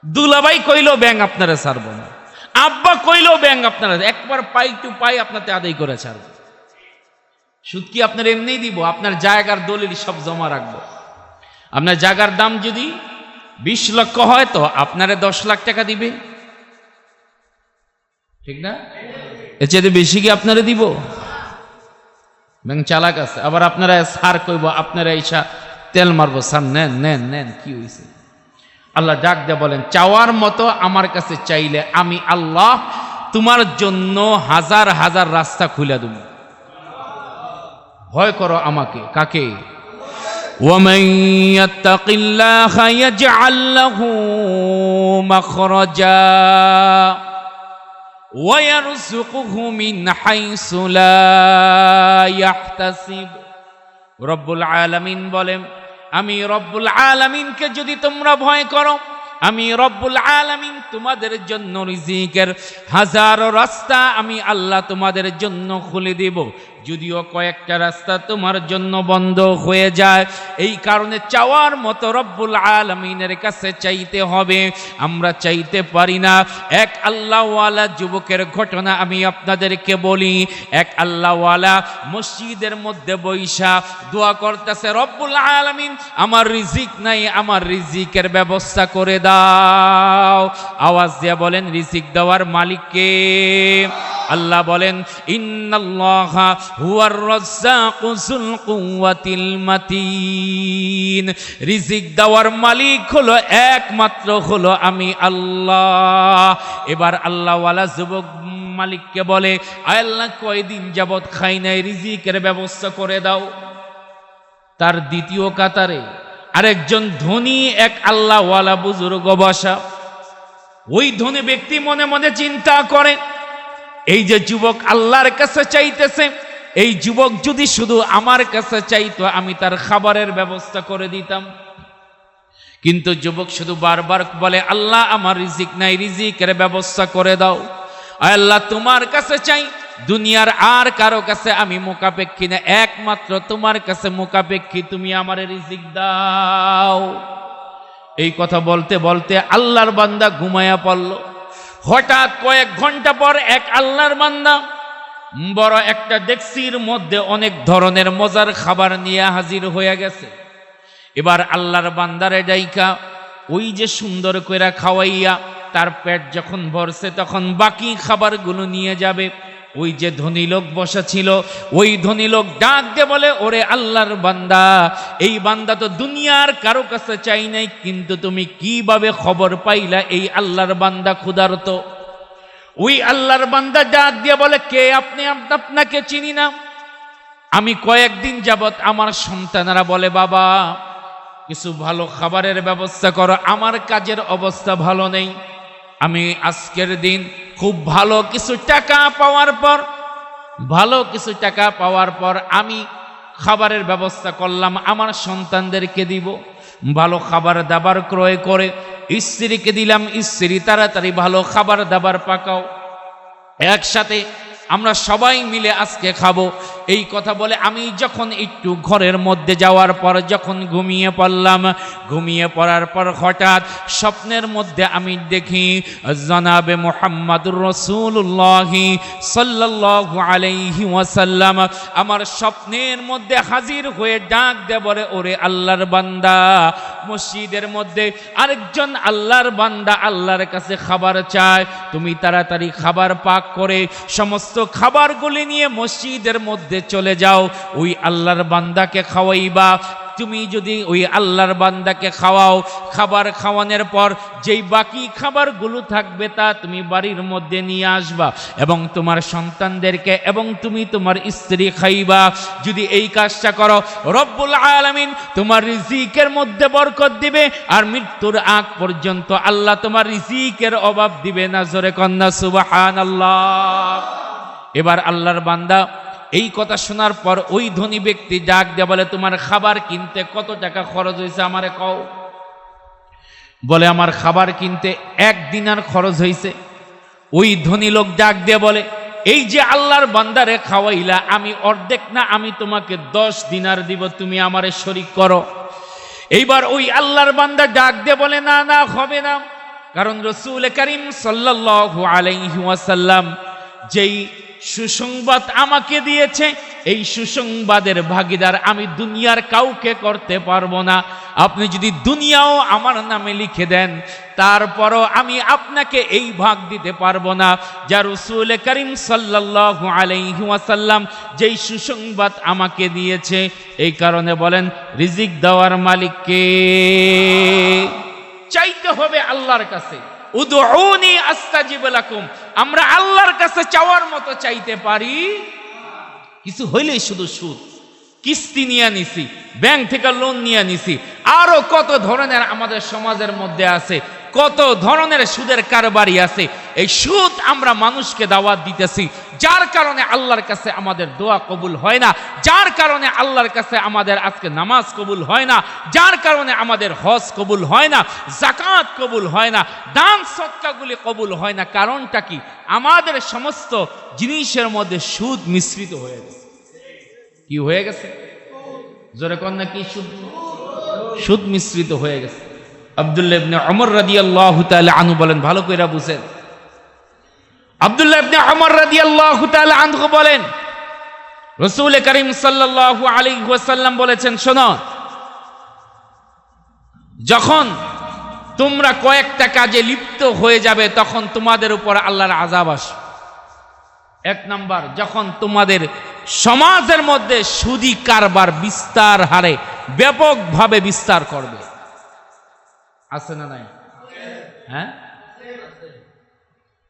দুলাভাই কইলেও ব্যাংক আপনারা ছাড়বো না, আব্বা কইলেও ব্যাংক আপনারা একবার পাই টু পাই আপনাতে আদায় করে ছাড়বে। সুদ কি আপনার এমনি দিব? আপনার জায়গার দলিল সব জমা রাখবো। আপনার জায়গার দাম যদি 20 লক্ষ হয় তো আপনারে 10 লাখ টাকা দিবে, ঠিক না? এর চেয়ে বেশি কি আপনারে দিব? ব্যাংক চালাক আছে। আবার আপনারা সার কইব, আপনারা ঈশা তেল মারবো, সার নেন নেন নেন, কি হয়েছে? আল্লাহ ডাক দিয়ে বলেন, চাওয়ার মতো আমার কাছে চাইলে আমি আল্লাহ তোমার জন্য হাজার হাজার রাস্তা খুলে দেব। ভয় করো আমাকে। কাকে? وَمَن يَتَّقِ اللَّهَ يَجْعَل لَّهُ مَخْرَجًا وَيَرْزُقْهُ مِنْ حَيْثُ لَا يَحْتَسِبُ। রব্বুল আলামিন বলেন, আমি রব্বুল আলামিনকে যদি তোমরা ভয় করো, আমি রব্বুল আলামিন তোমাদের জন্য রিজিকের হাজারো রাস্তা আমি আল্লাহ তোমাদের জন্য খুলে দেব। যদিও কয়েকটা রাস্তা তোমার জন্য বন্ধ হয়ে যায়, এই কারণে চাওয়ার মতো রব্বুল আলামিনের কাছে চাইতে হবে। আমরা চাইতে পারি না। এক আল্লাহওয়ালা যুবকের ঘটনা আমি আপনাদেরকে বলি। এক আল্লাহওয়ালা মসজিদের মধ্যে বৈশা দোয়া করতেছে, রব্বুল আলামিন আমার রিজিক নাই, আমার রিজিকের ব্যবস্থা করে দাও। আওয়াজ দিয়ে বলেন, রিজিক দেওয়ার মালিক কে? আল্লাহ বলেন, ইন্নাল্লাহা হুয়ার রাজ্জাকু যুল কুওয়াতিল মাতিন। রিজিক দেওয়ার মালিক হলো একমাত্র হলো আমি আল্লাহ। এবার আল্লাহওয়ালা যুবক মালিককে বলে, আল্লাহ কয়দিন যাবত খাই নাই, রিজিকের ব্যবস্থা করে দাও। তার দ্বিতীয় কাতারে আরেকজন ধনী এক আল্লাহওয়ালা বুজুর্গ বসা। ওই ধনী ব্যক্তি মনে মনে চিন্তা করে, এই যে যুবক আল্লাহর কাছে চাইতেছে, এই যুবক যদি শুধু আমার কাছে চাইতো আমি তার খাবারের ব্যবস্থা করে দিতাম। কিন্তু যুবক শুধু বারবার বলে, আল্লাহ আমার রিজিক নাই, রিজিকের ব্যবস্থা করে দাও। আল্লাহ তোমার কাছে চাই, দুনিয়ার আর কারো কাছে আমি মুখাপেক্ষী না, একমাত্র তোমার কাছে মুখাপেক্ষী, তুমি আমার রিজিক দাও। এই কথা বলতে বলতে আল্লাহর বান্দা ঘুমায়া পড়ল। হঠাৎ কয়েক ঘন্টা পর এক আল্লাহর বান্দা বড় একটা ডেকচির মধ্যে অনেক ধরনের মজার খাবার নিয়ে হাজির হয়ে গেছে। এবার আল্লাহর বান্দারে ডাইকা ওই যে সুন্দর কইরা খাওয়াইয়া তার পেট যখন ভরছে তখন বাকি খাবারগুলো নিয়ে যাবে। ওই যে ধনী লোক বসা ছিল, ওই ধনী লোক ডাক দিয়ে বলে, ওরে আল্লাহর বান্দা, এই বান্দা তো দুনিয়ার কারো কাছে চাই নাই, কিন্তু তুমি কিভাবে খবর পাইলা এই আল্লাহর বান্দা ক্ষুধার্ত? ওই আল্লাহর বান্দা ডাক দিয়ে বলে, কে আপনি? আপনাকে চিনি না। আমি কয়েকদিন যাবত আমার সন্তানেরা বলে, বাবা কিছু ভালো খাবারের ব্যবস্থা করো, আমার কাজের অবস্থা ভালো নেই। আমি আজকের দিন খুব ভালো কিছু টাকা পাওয়ার পর আমি খাবারের ব্যবস্থা করলাম, আমার সন্তানদেরকে দিব। ভালো খাবার দাবার ক্রয় করে স্ত্রীকে দিলাম, স্ত্রী তাড়াতাড়ি ভালো খাবার দাবার পাকাও, একসাথে আমরা সবাই মিলে আজকে খাবো। এই কথা বলে আমি যখন একটু ঘরের মধ্যে যাওয়ার পর যখন ঘুমিয়ে পড়লাম, ঘুমিয়ে পড়ার পর হঠাৎ স্বপ্নের মধ্যে আমি দেখি জনাবে মুহাম্মাদুর রাসূলুল্লাহ সাল্লাল্লাহু আলাইহি ওয়াসাল্লাম আমার স্বপ্নের মধ্যে হাজির হয়ে ডাক দিয়ে বলে, ওরে আল্লাহর বান্দা, মসজিদের মধ্যে আরেকজন আল্লাহর বান্দা আল্লাহর কাছে খাবার চায়, তুমি তাড়াতাড়ি খাবার পাক করে সমস্ত খাবারগুলি নিয়ে মসজিদের মধ্যে চলে যাও, ওই আল্লাহর বান্দাকে খাওয়াইবা। তুমি যদি ওই আল্লাহর বান্দাকে খাওয়াও, খাবার খাওয়ানোর পর যেই বাকি খাবারগুলো থাকবে তা তুমি বাড়ির মধ্যে নিয়ে আসবা এবং তোমার সন্তানদেরকে এবং তুমি তোমার স্ত্রী খাইবা। যদি এই কাজটা করো, রব্বুল আলামিন তোমার রিজিকের মধ্যে বরকত দিবে আর মৃত্যুর আগ পর্যন্ত আল্লাহ তোমার রিজিকের অভাব দিবে না। জোরে কন্যা সুবহানাল্লাহ। এবার আল্লাহর বান্দা এই কথা শোনার পর ওই ধনী ব্যক্তি ডাক দিয়ে বলে, তোমার খাবার কিনতে কত টাকা খরচ হয়েছে আমারে কও। বলে, আমার খাবার কিনতে 1 দিনার খরচ হয়েছে। ওই ধনী লোক ডাক দিয়ে বলে, এই যে আল্লাহর বান্দারে খাওয়াইলা, আমি অর্ধেক না, আমি তোমাকে 10 দিনার দিব, তুমি আমারে শরীক করো। এইবার ওই আল্লাহর বান্দা ডাক দিয়ে বলে, না না, হবে না, কারণ রাসূল করিম সাল্লাল্লাহু আলাইহি ওয়াসাল্লাম যেই সুসংবাদ আমাকে দিয়েছে, এই সুসংবাদের ভাগীদার আমি দুনিয়ার কাউকে করতে পারবো না। আপনি যদি দুনিয়াও আমার নামে লিখে দেন, তারপরও আমি আপনাকে এই ভাগ দিতে পারবো না যা রাসূল করিম সাল্লাল্লাহু আলাইহি ওয়াসাল্লাম যেই সুসংবাদ আমাকে দিয়েছে। এই কারণে বলেন, রিজিক দেওয়ার মালিককে চাইতে হবে আল্লাহর কাছে। উদউনি আস্তাজিব লাকুম, আমরা আল্লাহর কাছে চাওয়ার মতো চাইতে পারি। কিছু হইলেই শুধু সুদ, কিস্তি নিয়ে নিছি, ব্যাংক থেকে লোন নিয়ে নিছি, আরো কত ধরনের আমাদের সমাজের মধ্যে আছে, কত ধরনের সুদের কারবারি আছে। এই সুদ আমরা মানুষকে দাওয়াত দিতেছি, যার কারণে আল্লাহর কাছে আমাদের দোয়া কবুল হয় না, যার কারণে আল্লাহর কাছে আমাদের আজকে নামাজ কবুল হয় না, যার কারণে আমাদের হজ কবুল হয় না, যাকাত কবুল হয় না, দান সদকাগুলি কবুল হয় না। কারণটা কি? আমাদের সমস্ত জিনিসের মধ্যে সুদ মিশ্রিত হয়ে গেছে। কি হয়ে গেছে? জোরে কন্যা কি? সুদ মিশ্রিত হয়ে গেছে। আব্দুল্লাহ ইবনে ওমর রাদিয়াল্লাহু তাআলা আনহু বলেন, ভালো কইরা বুঝেন, আব্দুল্লাহ ইবনে ওমর রাদিয়াল্লাহু তাআলা আনহু বলেন, রাসূল করিম সাল্লাল্লাহু আলাইহি ওয়াসাল্লাম বলেছেন, শোনো, যখন তোমরা কয়েকটা কাজে লিপ্ত হয়ে যাবে তখন তোমাদের উপর আল্লাহর আযাব আসবে। এক নাম্বার, যখন তোমাদের সমাজের মধ্যে সুদী কারবার বিস্তার হারে ব্যাপকভাবে বিস্তার করবে। আছে না নাই? হ্যাঁ,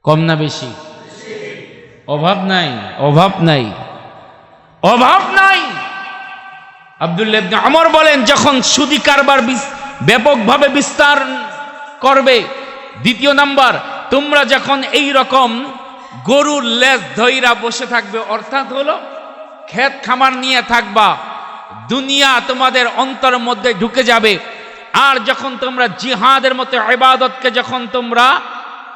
কম না বেশি? অভাব নাই, অভাব নাই, অভাব নাই। আব্দুল্লাহ ইবনে ওমর বলেন, যখন সুদী কারবার ব্যাপকভাবে বিস্তার করবে। দ্বিতীয় নাম্বার, তোমরা যখন এই রকম গরুর লেজ ধইরা বসে থাকবে, অর্থাৎ হলো ক্ষেত খামার নিয়ে থাকবা, দুনিয়া তোমাদের অন্তরের মধ্যে ঢুকে যাবে। আর যখন তোমরা জিহাদের মতো ইবাদতকে যখন তোমরা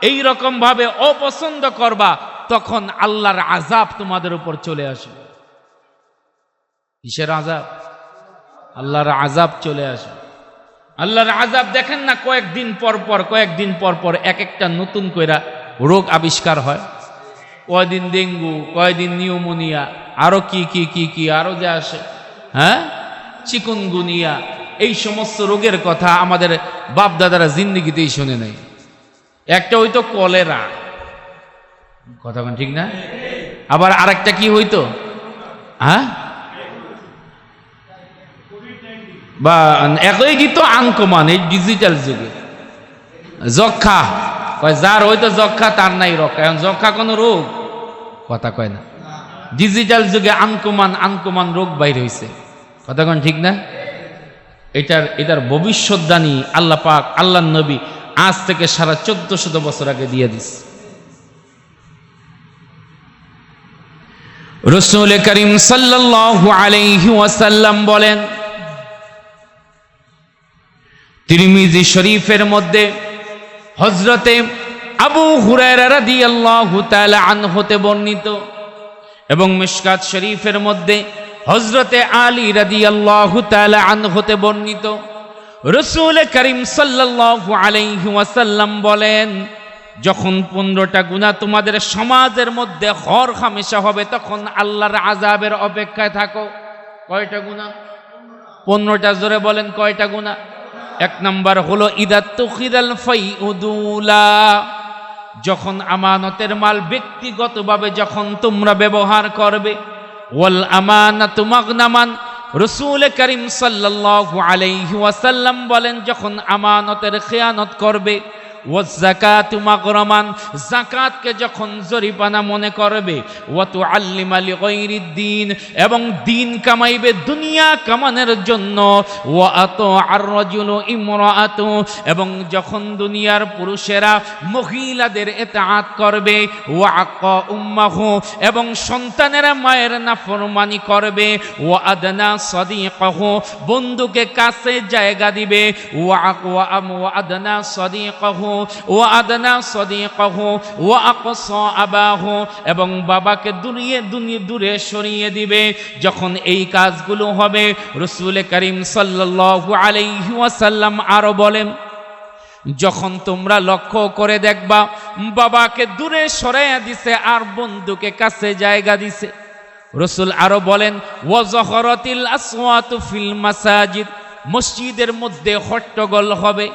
এই রকম ভাবে অপছন্দ করবা, তখন আল্লাহর আযাব তোমাদের উপর চলে আসবে। কিসের আযাব? আল্লাহর আযাব চলে আসবে। আল্লাহর আযাব দেখেন না, কয়েকদিন পর পর এক একটা নতুন কইরা রোগ আবিষ্কার হয়। কয়দিন ডেঙ্গু, কয়দিন নিউমোনিয়া, আরো কি কি কি কি আরো যে আসে, হ্যাঁ, চিকুনগুনিয়া, এই সমস্ত রোগের কথা আমাদের বাপ দাদারা জিন্দেগিতেই শুনে নাই। একটা হইতো কলেরা, কথা কোন ঠিক না? আবার আরেকটা কি হইতো, হ্যাঁ, বা একই গীত আনকমান এই ডিজিটাল যুগে যক্ষা, কয় যার হয়তো যক্ষা তার নাই রক্ষা। এখন যক্ষা কোন রোগ? কথা কয় না। ডিজিটাল যুগে আনকমান রোগ বাইর হয়েছে, কথা কোন ঠিক না? এটার ভবিষ্যৎবাণী আল্লাহ পাক, আল্লাহর নবী আজ থেকে 1450 বছর আগে দিয়ে দিস। রাসূল করিম সাল্লাল্লাহু আলাইহি ওয়াসাল্লাম বলেন, তিরমিজি শরীফের মধ্যে হযরতে আবু হুরায়রা রাদিয়াল্লাহু তাআলা আনহু হতে বর্ণিত, এবং মিশকাত শরীফের মধ্যে হযরতে আলী রাদিয়াল্লাহু তাআলা আনহু হতে বর্ণিত, রাসূল করিম সাল্লাল্লাহু আলাইহি ওয়াসাল্লাম বলেন, যখন 15টা গুনাহ তোমাদের সমাজের মধ্যে হরহামেশা হবে, তখন আল্লাহর আযাবের অপেক্ষায় থাকো। কয়টা গুনাহ? 15টা। জোরে বলেন, কয়টা গুনাহ? এক নাম্বার হলো ইদাতুখিদাল ফাইউদুলা, যখন আমানতের মাল ব্যক্তিগতভাবে যখন তোমরা ব্যবহার করবে। ওয়াল আমানাতু মাগনামান, রাসূল করিম সাল্লাল্লাহু আলাইহি ওয়াসাল্লাম বলেন, যখন আমানতের খেয়ানত করবে। ওয়াজ যাকাতু মাগরামান, যাকাতকে যখন জরিমানা মনে করবে। ওয়া তুআল্লিমা লিগাইরিদ দ্বীন, এবং দ্বীন কামাইবে দুনিয়া কামানোর জন্য। ওয়া আতাআর রাজুলু ইমরাআতু, এবং যখন দুনিয়ার পুরুষেরা মহিলাদের ইতাআত করবে। ওয়া আকা উম্মাহু, এবং সন্তানেরা মায়ের নাফরমানি করবে। ওয়া আদনা সাদিকাহু, বন্ধুকে কাছে জায়গা দিবে। ওয়া আদনা সাদিকাহু ওয়া আদনা সাদিকাহু ওয়া আকসা আবাহু, এবং বাবাকে দূরে সরিয়ে দিবে। যখন এই কাজগুলো হবে, রাসূল করিম সাল্লাল্লাহু আলাইহি ওয়াসাল্লাম আরো বলেন, যখন তোমরা লক্ষ্য করে দেখবা বাবাকে দূরে সরাইয়া দিছে আর বন্ধুকে কাছে জায়গা দিছে। রাসূল আরো বলেন, ওয়া যাহরাতিল আসওয়াতু ফিল মাসাজিদ, যখন এই কাজগুলো হবে, রাসূল করিম সাল্লাল্লাহু আলাইহি ওয়াসাল্লাম আরো বলেন, যখন তোমরা লক্ষ্য করে দেখবা বাবাকে দূরে সরাইয়া দিছে আর বন্ধুকে কাছে জায়গা দিছে। রাসূল আরো বলেন, ওয়া যাহরাতিল আসওয়াতু ফিল মাসাজিদ, মসজিদের মধ্যে হট্টগোল হবে।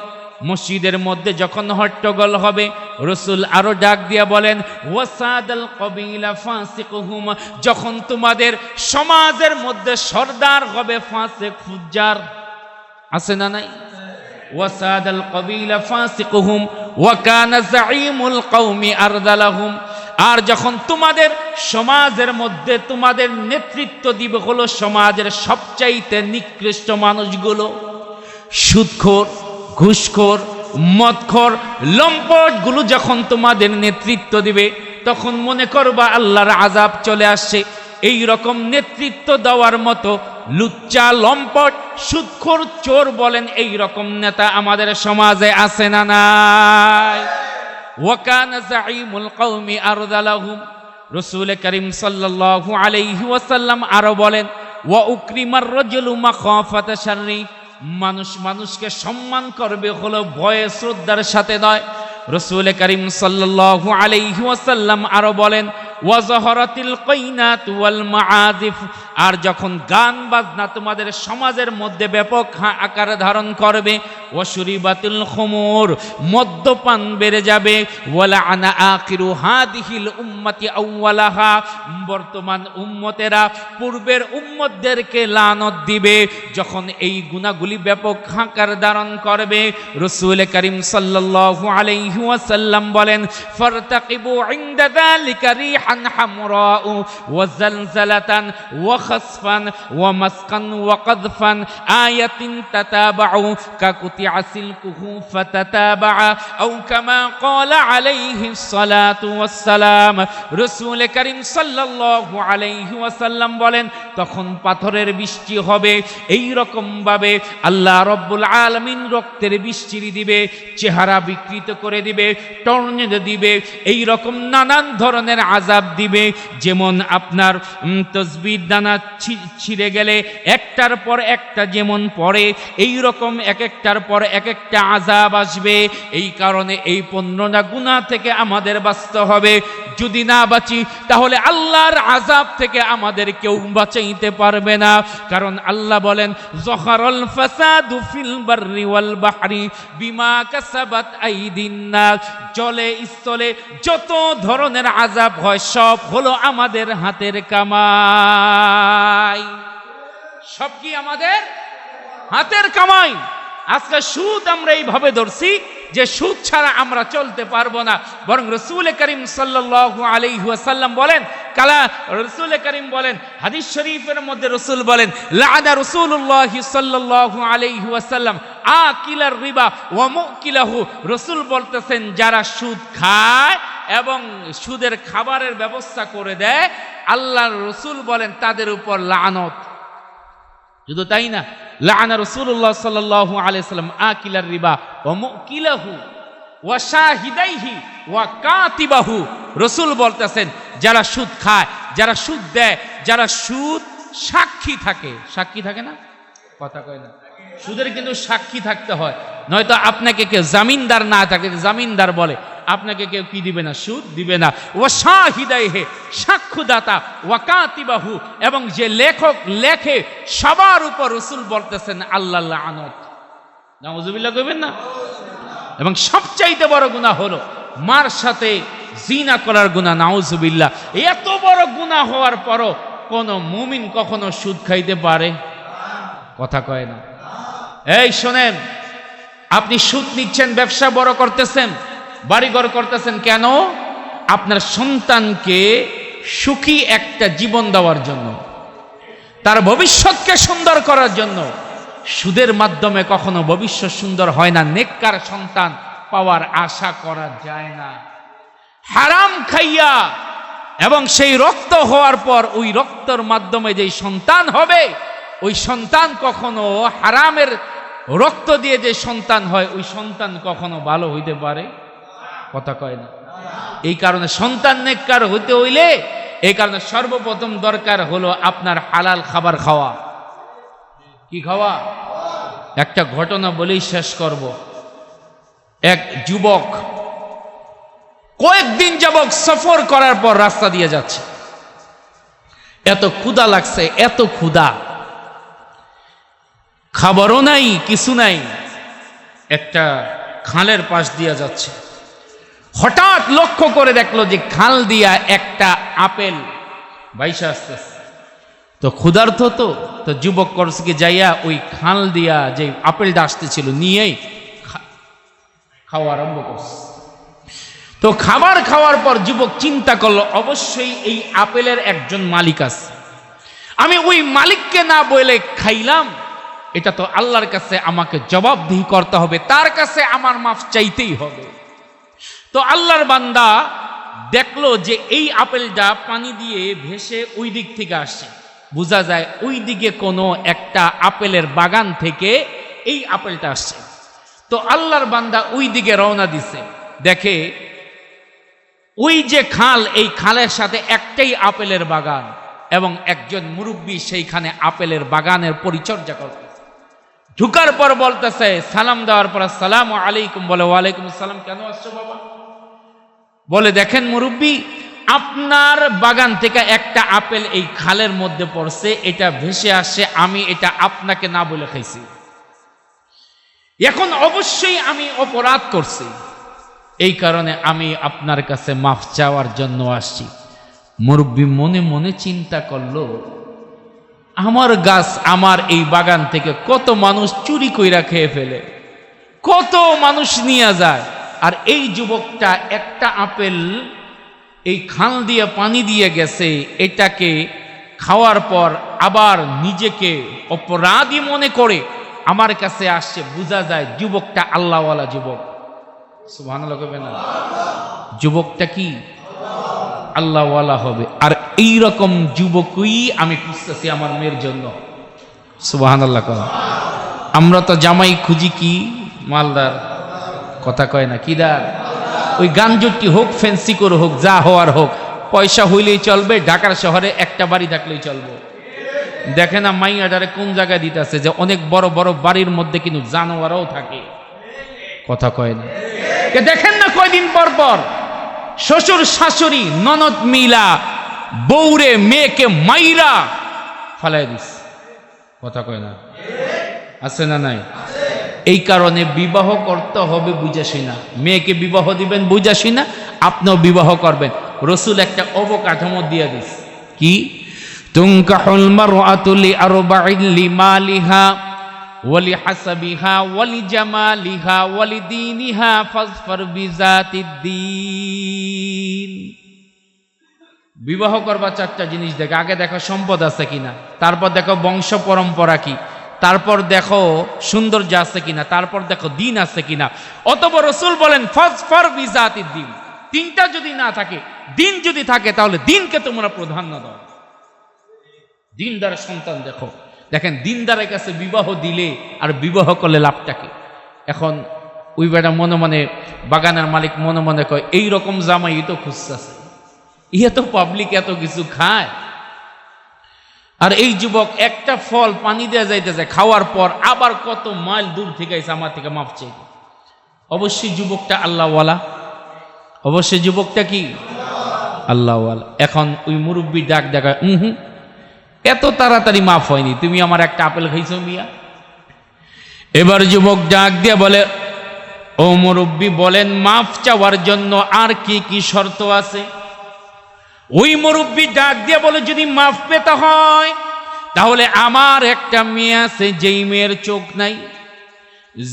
মসজিদের মধ্যে যখন হট্টগোল হবে, রাসূল আরো ডাক দিয়া বলেন, ওয়াসাদাল কবিলা ফাসিকুহুম, যখন তোমাদের সমাজের মধ্যে সরদার হবে ফাসিক ফুজ্জার, আছে না নাই? ওয়াসাদাল কবিলা ফাসিকুহুম ওয়া কানা যাঈমুল কওমি আরদালাহুম, আর যখন তোমাদের সমাজের মধ্যে তোমাদের নেতৃত্ব দিবে হলো সমাজের সবচাইতে নিকৃষ্ট মানুষগুলো, সুদখোর, ঘুষখোর, মদখোর, লম্পটগুলো যখন তোমাদের নেতৃত্ব দিবে, তখন মনে করবা আল্লাহর আযাব চলে আসছে। এই রকম নেতৃত্ব দেওয়ার মতো লুচ্চা, লম্পট, সুদখোর, চোর বলেন, এই রকম নেতা আমাদের সমাজে আছে না নাই? ওয়া কানা যাঈমুল কওমি আরদালাহুম, রাসূল করিম সাল্লাল্লাহু আলাইহি ওয়াসাল্লাম আরো বলেন, ওয়া উকরিমার রাজুলু মাখাফাতা শাররি, মানুষ মানুষকে সম্মান করবে হলো ভয়ে শ্রদ্ধার সাথে নয়। রাসূল করিম সাল্লাল্লাহু আলাইহি ওয়াসাল্লাম আরো বলেন, ওয়া যাহারাতিল কাইনাত ওয়াল মাআজিফ, আর যখন গান বাজনা তোমাদের সমাজের মধ্যে ব্যাপক আকার ধারণ করবে, ওয়া শুরিবাতুল খুমুর, মদ্যপান বেড়ে যাবে, ওয়ালা আনা আখিরু হাদিহিল উম্মতি আউওয়ালাহা, বর্তমান উম্মতেরা পূর্বের উম্মতদেরকে লানত দিবে যখন এই গুনাহগুলি ব্যাপক আকার ধারণ করবে। রাসূল করিম সাল্লাল্লাহু আলাইহি ওয়াসাল্লাম বলেন, ফারতাকিবু ইনদা যালিকা রিহান হামরাউ ওয়া জালজালাতান ওয়া খাসফান ওয়া মাসকান ওয়া কাযফান আয়াতিন তাতাবাউ কাকুতিআ সিলকুহু ফাতাতাবা আও কামা ক্বালা আলাইহিস সালাতু ওয়াস সালাম। রাসূল করিম সাল্লাল্লাহু আলাইহি ওয়াসাল্লাম বলেন, তখন পাথরের বৃষ্টি হবে, এই রকম ভাবে আল্লাহ রব্বুল আলামিন রক্তের বৃষ্টি দিবে, চেহারা বিকৃত করে দিবে, টর্নেডো দিবে, এই রকম নানান ধরনের আযাব দিবে। যেমন আপনার তসবির দানা ছিঁড়ে গেলে একটার পর একটা যেমন পড়ে, এই রকম এক একটার পর এক একটা আযাব আসবে। এই কারণে এই 15টা গুনাহ থেকে আমাদের বাঁচতে হবে। যদি না বাঁচি তাহলে আল্লাহর আযাব থেকে আমাদের কেউ বাঁচাইতে পারবে না। কারণ আল্লাহ বলেন, যখারাল ফাসাদু ফিল বাররি ওয়াল বাহরি বিমা কাসাবাত আইদিন নাস, জলে স্থলে যত ধরনের আযাব হয় সব হলো আমাদের হাতের কামাই। সব কি আমাদের হাতের কামাই। আজকে সুদ আমরা এইভাবে ধরছি যে সুদ ছাড়া আমরা চলতে পারবো না, বরং রাসূল করিম সাল্লাল্লাহু আলাইহি ওয়াসাল্লাম বলেন, রাসূল করিম বলেন, হাদিস শরীফের মধ্যে রাসূল বলেন, লাআনা রাসূলুল্লাহ সাল্লাল্লাহু আলাইহি ওয়াসাল্লাম আকিলার রিবা ওয়া মুকিলাহু, রাসূল বলতেছেন যারা সুদ খায় এবং সুদের খাবারের ব্যবস্থা করে দেয়, আল্লাহর রাসূল বলেন তাদের উপর লানত। শুধু তাই না, লাআনা রাসূলুল্লাহ সাল্লাল্লাহু আলাইহি ওয়াসাল্লাম আকিলার রিবা ওয়া মুকিলাহু ওয়া শাহিদাইহি ওয়া কাতিবাহু, রাসূল বলতেছেন যারা সুদ খায়, যারা সুদ দেয়, যারা সুদ সাক্ষী থাকে, সাক্ষী থাকে না, কথা কয় না, সুদের কিন্তু সাক্ষী থাকতে হয়, নয়তো আপনাকে কেউ জামিনদার না থাকে, জামিনদার বলে আপনাকে কেউ কি দিবে না, সুদ দিবে না। ওয়া শাহিদাইহি, সাক্ষ্যদাতা, ওয়া কাতিবাহু, এবং যে লেখক লেখে সবার উপর রাসূল বলতেছেন আল্লাহ লানত। নাউযুবিল্লাহ কইবেন না। এবং সবচাইতে বড় গুনাহ হলো মার সাথে জিনা করার গুনাহ, নাউযুবিল্লাহ। এত বড় গুনাহ হওয়ার পরও কোন মুমিন কখনো সুদ খাইতে পারে? কথা কয় না। এই শোনেন, আপনি সুদ নিচ্ছেন, ব্যবসা বড় করতেছেন, বাড়িঘর করতেছেন, কেন? আপনার সন্তানকে সুখী একটা জীবন দেওয়ার জন্য, তার ভবিষ্যৎকে সুন্দর করার জন্য। সুদের মাধ্যমে কখনো ভবিষ্যৎ সুন্দর হয় না, নেককার সন্তান পাওয়ার আশা করা যায় না। হারাম খাইয়া এবং সেই রক্ত হওয়ার পর ওই রক্তের মাধ্যমে যেই সন্তান হবে, ওই সন্তান কখনো হারামের রক্ত দিয়ে যে সন্তান হয়, ওই সন্তান কখনো ভালো হইতে পারে? কথা কয় না। এই কারণে সন্তান নেককার হইতে হইলে এই কারণে সর্বপ্রথম দরকার হলো আপনার হালাল খাবার খাওয়া। কি খাওয়া? একটা ঘটনা বলেই শেষ করব। এক যুবক কয়েকদিন যাবত সফর করার পর রাস্তা দিয়ে যাচ্ছে, এত ক্ষুধা লাগছে, এত ক্ষুধা, খাবারও নাই, কিছু নাই, একটা খালের পাশ দিয়া যাচ্ছে। হঠাৎ লক্ষ্য করে দেখলো যে খাল দিয়া একটা আপেল বাইশা আসতেছে। তো ক্ষুধার্ত তো যুবক করছে কি যাইয়া ওই খাল দিয়া যে আপেলটা আসতেছিল নিয়েই খাওয়া আরম্ভ করছে। তো খাবার খাওয়ার পর যুবক চিন্তা করলো অবশ্যই এই আপেলের একজন মালিক আছে, আমি ওই মালিককে না বলে খাইলাম, এটা তো আল্লাহর কাছে আমাকে জবাবদিহি করতে হবে, তার কাছে আমার মাফ চাইতেই হবে। তো আল্লাহর বান্দা দেখলো যে এই আপেলটা পানি দিয়ে ভেসে ওই দিক থেকে আসছে, বোঝা যায় ওই দিকে কোনো একটা আপেলের বাগান থেকে এই আপেলটা আসছে। তো আল্লাহর বান্দা ওই দিকে রওনা দিছে, দেখে ওই যে খাল, এই খালের সাথে একটাই আপেলের বাগান এবং একজন মুরব্বী সেইখানে আপেলের বাগানের পরিচর্যা করতে। ঢুকার পর বলতেছে, সালাম দেওয়ার পর আসসালামু আলাইকুম, বলে ওয়ালাইকুম আসসালাম, কেন আসছো বাবা? বলে দেখেন মুরব্বী, আপনার বাগান থেকে একটা আপেল এই খালের মধ্যে পড়ছে, এটা ভেসে আসে, আমি এটা আপনাকে না বলে খাইছি, এখন অবশ্যই আমি অপরাধ করছি, এই কারণে আমি আপনার কাছে মাফ চাওয়ার জন্য আসছি। মুরব্বী মনে মনে চিন্তা করলো, আমার গাছ, আমার এই বাগান থেকে কত মানুষ চুরি কইরা খেয়ে ফেলে, কত মানুষ নিয়ে যায়, আর এই যুবকটা একটা আপেল এই খাল দিয়ে পানি দিয়ে গেছে, এটাকে খাওয়ার পর আবার নিজেকে অপরাধী মনে করে আমার কাছে আসছে, বোঝা যায় যুবকটা আল্লাহওয়ালা যুবক। সুবহানাল্লাহ কইবেন না? যুবকটা কি আল্লাহওয়ালা হবে, আর এই রকম যুবকই আমি খুঁজতেছি আমার মেয়ের জন্য। সুবহানাল্লাহ কয়। আমরা তো জামাই খুঁজি কি মালদার, কথা কয় না কিদার, ওই গাঞ্জটি হোক, ফেন্সি করে হোক, যা হওয়ার হোক, পয়সা হইলেই চলবে, ঢাকার শহরে একটা বাড়ি থাকলেই চলবে। দেখে না মাইয়াডারে কোন জায়গায় দিতেছে, যে অনেক বড় বড় বাড়ির মধ্যে কিন্তু জানোয়ারও থাকে, কথা কয় না। দেখেন না কয়দিন পর পর শ্বশুর শাশুড়ি ননদ মিলা বউরে মেয়েকে মাইরা ফালাই দিস, কথা কয় না, আছে না নাই? এই কারণে বিবাহ করতে হবে বুঝাসি না, মেয়েকে বিবাহ দিবেন বুঝাসি না, আপনিও বিবাহ করবেন। রসুল একটা অবকাঠামো দিয়ে দিস, কি তুনকাহুল মারআতু লিআরবা'in লিমালিহা ওয়ালি হাসাবিহা ওয়ালি জামালিহা ওয়ালি দীনিহা ফাজফার বিজাতিদ্দীন। বিবাহ করবা চারটা জিনিস দেখো, আগে দেখো সম্পদ আছে কিনা, তারপর দেখো বংশ পরম্পরা কি, তারপর দেখো সৌন্দর্য আছে কিনা, তারপর দেখো দিন আছে কিনা। অতঃপর রাসূল বলেন ফাজফার বিজাতিদ্দীন, তিনটা যদি না থাকে, দিন যদি থাকে, তাহলে দিনকে তোমরা প্রাধান্য দাও। দিনদার সন্তান দেখো, দেখেন দিনদারের কাছে বিবাহ দিলে আর বিবাহ করলে লাভটা কি? এখন ওই বেটা মনে মনে, বাগানের মালিক মনে মনে কয় এই রকম জামাই তো খুঁজতেছে, ইয়ে তো পাবলিক এত কিছু খায়, আর এই যুবক একটা ফল পানি দেওয়া যাইতেছে, খাওয়ার পর আবার কত মাইল দূর থেকে এসে আমার থেকে মাপ চাই। অবশ্যই যুবকটা আল্লাহওয়ালা, অবশ্যই যুবকটা কি আল্লাহওয়ালা। এখন ওই মুরব্বী ডাক দেখায়, এত তাড়াতাড়ি মাফ হয়নি, তুমি আমার একটা আপেল খাইছো মিয়া। এবার যুবক ডাক দিয়ে বলে, ও মুরব্বী বলেন মাফ চাওয়ার জন্য আর কি কি শর্ত আছে? ওই মুরব্বী ডাক দিয়ে বলে, যদি মাফ পেতে হয় তাহলে আমার একটা মেয়ে আছে, যেই মেয়ের চোখ নাই,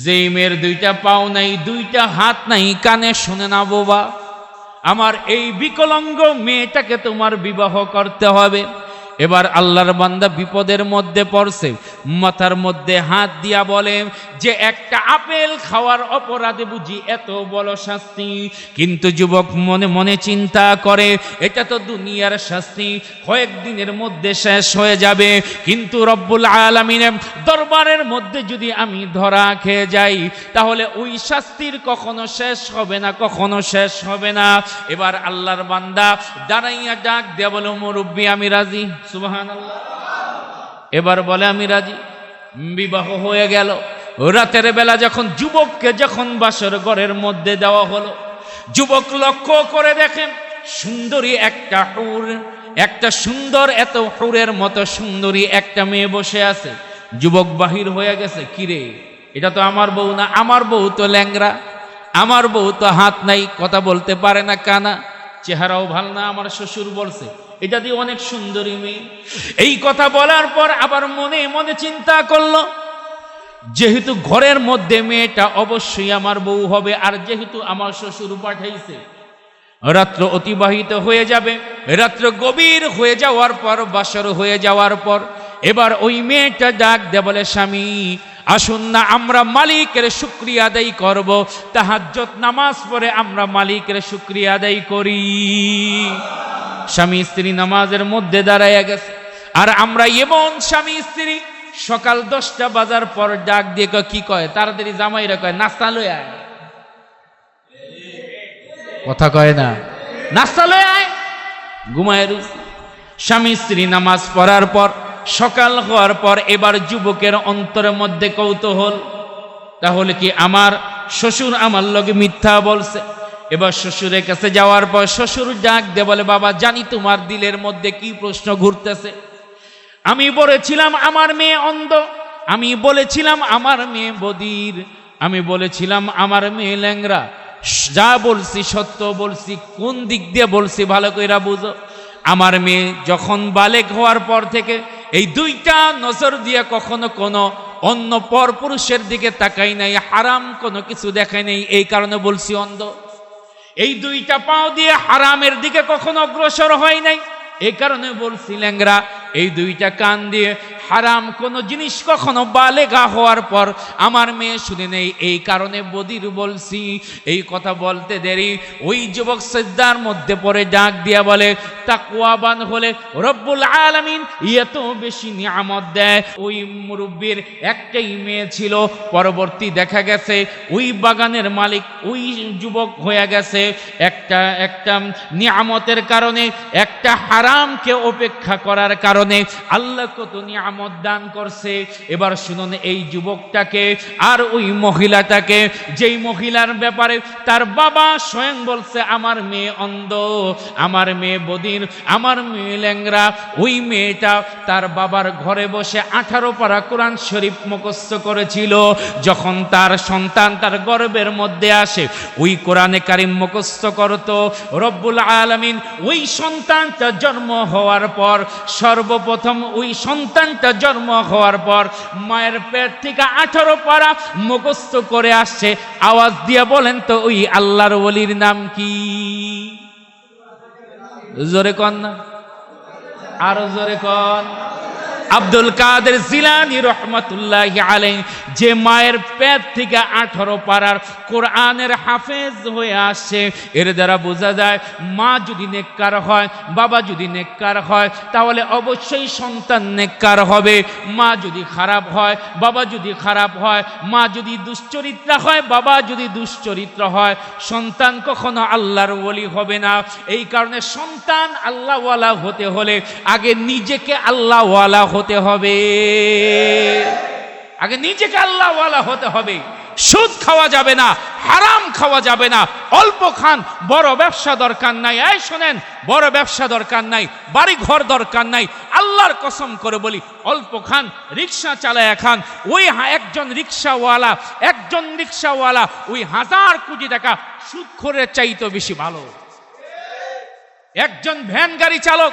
যেই মেয়ের দুইটা পাও নাই, দুইটা হাত নাই, কানে শোনে না বাবা, আমার এই বিকলাঙ্গ মেয়েটাকে তোমার বিবাহ করতে হবে। এবার আল্লাহর বান্দা বিপদের মধ্যে পড়ছে, মাথার মধ্যে হাত দিয়া বলে যে একটা আপেল খাওয়ার অপরাধে বুঝি এত বড় শাস্তি। কিন্তু যুবক মনে মনে চিন্তা করে, এটা তো দুনিয়ার শাস্তি, কয়েকদিনের মধ্যে শেষ হয়ে যাবে, কিন্তু রব্বুল আলামিনের দরবারের মধ্যে যদি আমি ধরা খেয়ে যাই তাহলে ওই শাস্তির কখনো শেষ হবে না, কখনো শেষ হবে না। এবার আল্লাহর বান্দা দাঁড়াইয়া ডাক দিয়া বলে, মুরব্বী আমি রাজি। সুবহানাল্লাহ। এবার বলে আমি রাজি। বিবাহ হয়ে গেল। রাতের বেলা যখন যুবককে যখন বাসর ঘরের মধ্যে দেওয়া হলো, যুবক লক্ষ্য করে দেখেন সুন্দরী একটা হুর, একটা সুন্দর, এত হুরের মতো সুন্দরী একটা মেয়ে বসে আছে। যুবক বাহির হয়ে গেছে, কিরে এটা তো আমার বউ না, আমার বউ তো ল্যাংরা, আমার বউ তো হাত নাই, কথা বলতে পারে না, কানা, চেহারাও ভালো না। আমার শ্বশুর বলছে এটা দিয়ে অনেক সুন্দরী মেয়ে। এই কথা বলার পর আবার মনে মনে চিন্তা করলো, যেহেতু ঘরের মধ্যে মেয়েটা অবশ্যই আমার বউ হবে, আর যেহেতু আমার শ্বশুর পাঠাইছে, রাত্র অতিবাহিত হয়ে যাবে। রাত্র গভীর হয়ে যাওয়ার পর, বাসর হয়ে যাওয়ার পর এবার ওই মেয়েটা ডাক দে বলে, স্বামী আসুন না আমরা মালিকের শুকরিয়া আদায় করব, তাহাজ্জুদ নামাজ পড়ে আমরা মালিকের শুকরিয়া আদায় করি। স্বামী স্ত্রী নামাজের মধ্যে দাঁড়ায় গেছে, আর আমরা এমন স্বামী স্ত্রী সকাল 10টা বাজার পর ডাক দিয়ে কি কয়, তাড়াতাড়ি জামাইরা কয় নাস্তা লয়ে আয়, কথা কয় না, নাস্তা লয়ে আয়, ঘুমায় রয়েছে। স্বামী স্ত্রী নামাজ পড়ার পর সকাল হওয়ার পর এবার যুবকের অন্তরের মধ্যে কৌতূহল, তাহলে কি আমার শ্বশুর আমার লগে মিথ্যা বলছে? এবার শ্বশুরের কাছে যাওয়ার পর শ্বশুর ডাক দে বলে, বাবা জানি তোমার দিলের মধ্যে কি প্রশ্ন ঘুরতেছে। আমি বলেছিলাম আমার মেয়ে অন্ধ, আমি বলেছিলাম আমার মেয়ে বধির, আমি বলেছিলাম আমার মেয়ে ল্যাংরা, যা বলছি সত্য বলছি, কোন দিক দিয়ে বলছি ভালো কইরা বুঝো। আমার মেয়ে যখন বালেগ হওয়ার পর থেকে এই দুইটা নজর দিয়ে কখনো কোনো অন্য পর পুরুষের দিকে তাকাই নাই, হারাম কোনো কিছু দেখাই নাই, এই কারণে বলছি অন্ধ। এই দুইটা পাও দিয়ে হারামের দিকে কখনো অগ্রসর হয় নাই, এই কারণে বলছি ল্যাংরা। এই দুইটা কান দিয়ে হারাম কোনো জিনিস কখনো বালেগা হওয়ার পর আমার মেয়ে শুনে নেই, এই কারণে বধির বলছি। এই কথা বলতে দেরি ওই যুবক সিজদার মধ্যে পড়ে ডাক দিয়া বলে, তাকওয়াবান হলে রব্বুল আলামিন এত বেশি নিয়ামত দেয়। ওই মুরব্বীর একটাই মেয়ে ছিল, পরবর্তী দেখা গেছে ওই বাগানের মালিক ওই যুবক হয়ে গেছে। একটা নিয়ামতের কারণে, একটা হারামকে উপেক্ষা করার কারণে আল্লাহ কত নিয়ামত দান করছে। এবার শুনুন এই যুবকটাকে আর ওই মহিলাটাকে, যেই মহিলার ব্যাপারে তার বাবা স্বয়ং বলছে আমার মেয়ে অন্ধ, আমার মেয়ে বধির, আমার মেয়ে ল্যাংরা, ওই মেয়েটা তার বাবার ঘরে বসে 18 পারা কোরআন শরীফ মুখস্থ করেছিল। যখন তার সন্তান তার গর্ভের মধ্যে আসে, ওই কোরআনে কারিম মুখস্থ করত। রব্বুল আলামিন ওই সন্তানটা জন্ম হওয়ার পর, সর্বপ্রথম ওই সন্তানটা জন্ম হওয়ার পর মায়ের পেট থেকে 18 পারা মুখস্থ করে আসছে। আওয়াজ দিয়ে বলেন তো ওই আল্লাহর ওলির নাম কি? জোরে কন না, আরো জোরে কন। আব্দুল কাদের জিলানী রহমাতুল্লাহি আলাইহি, যে মায়ের পেট থেকে 18 পারার কোরআনের হাফেজ হয়ে আসছে। এর দ্বারা বোঝা যায় মা যদি নেককার হয়, বাবা যদি নেককার হয়, তাহলে অবশ্যই সন্তান নেককার হবে। মা যদি খারাপ হয়, বাবা যদি খারাপ হয়, মা যদি দুশ্চরিত্র হয়, বাবা যদি দুশ্চরিত্র হয়, সন্তান কখনো আল্লাহর ওলি হবে না। এই কারণে সন্তান আল্লাহওয়ালা হতে হলে আগে নিজেকে আল্লাহওয়ালা হতে হবে, আগে নিজেকে আল্লাহওয়ালা হতে হবে। সুদ খাওয়া যাবে না, হারাম খাওয়া যাবে না। অল্প খান, বড় ব্যবসা দরকার নাই। এই শোনেন, বড় ব্যবসা দরকার নাই, বাড়ি ঘর দরকার নাই। আল্লাহর কসম করে বলি, অল্প খান, রিক্সা চালায় খান। ওই একজন রিক্সাওয়ালা ওই 1000 কোটি টাকা সুদখোরের চাইতে বেশি ভালো। একজন ভ্যান গাড়ি চালক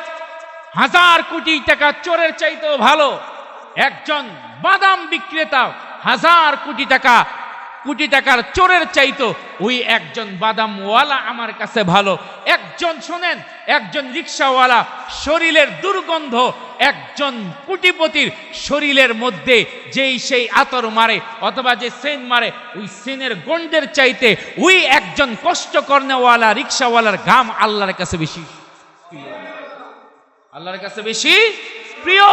1000 কোটি টাকা চোরের চাইতেও ভালো। একজন বাদাম বিক্রেতা 1000 কোটি টাকার চোরের চাইতো ওই একজন বাদামওয়ালা আমার কাছে ভালো। একজন রিক্সাওয়ালা শরীরের দুর্গন্ধ একজন কোটিপতির শরীরের মধ্যে যেই সেই আতর মারে অথবা যে সেন মারে, ওই সেনের গন্ধের চাইতে ওই একজন কষ্ট কর্নেওয়ালা রিক্সাওয়ালার ঘাম আল্লাহর কাছে বেশি প্রিয়।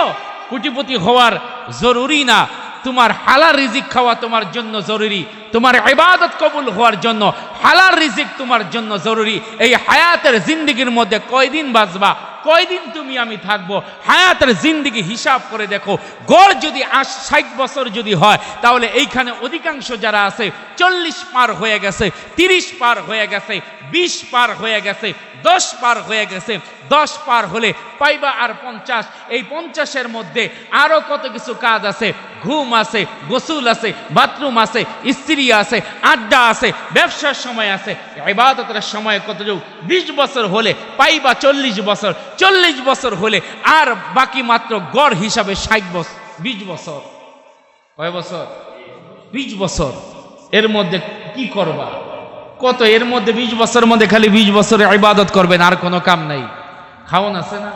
কোটিপতি হওয়ার জরুরি না, তোমার হালাল রিজিক খাওয়া তোমার জন্য জরুরি। তোমার ইবাদত কবুল হওয়ার জন্য হালাল রিজিক তোমার জন্য জরুরি। এই হায়াতের জিন্দেগির মধ্যে কয়দিন বাঁচবা, কয়দিন তুমি আমি থাকবো, হায়াতের জিন্দেগি হিসাব করে দেখো। গড় যদি 60 বছর যদি হয়, তাহলে এইখানে অধিকাংশ যারা আছে 40 পার হয়ে গেছে, 30 পার হয়ে গেছে, 20 পার হয়ে গেছে, 10 পার হয়ে গেছে। 10 পার হলে পাইবা আর 50। এই 50-এর মধ্যে আরো কত কিছু কাজ আছে, ঘুম আছে, গোসল আছে, বাথরুম আছে, স্ত্রী আছে, আড্ডা আছে, ব্যবসার সময় আছে, ইবাদতের সময় কতটুকু। 20 বছর হলে পাইবা 40 বছর, 40 বছর হলে আর বাকি মাত্র গড় হিসাবে 60 বছর, 20 বছর। কয় বছর? 20 বছর। এর মধ্যে কি করবা? কত এর মধ্যে 20 বছরের মধ্যে খালি 20 বছরে ইবাদত করবেন, আর কোনো কাম নাই। খাওন আছে না,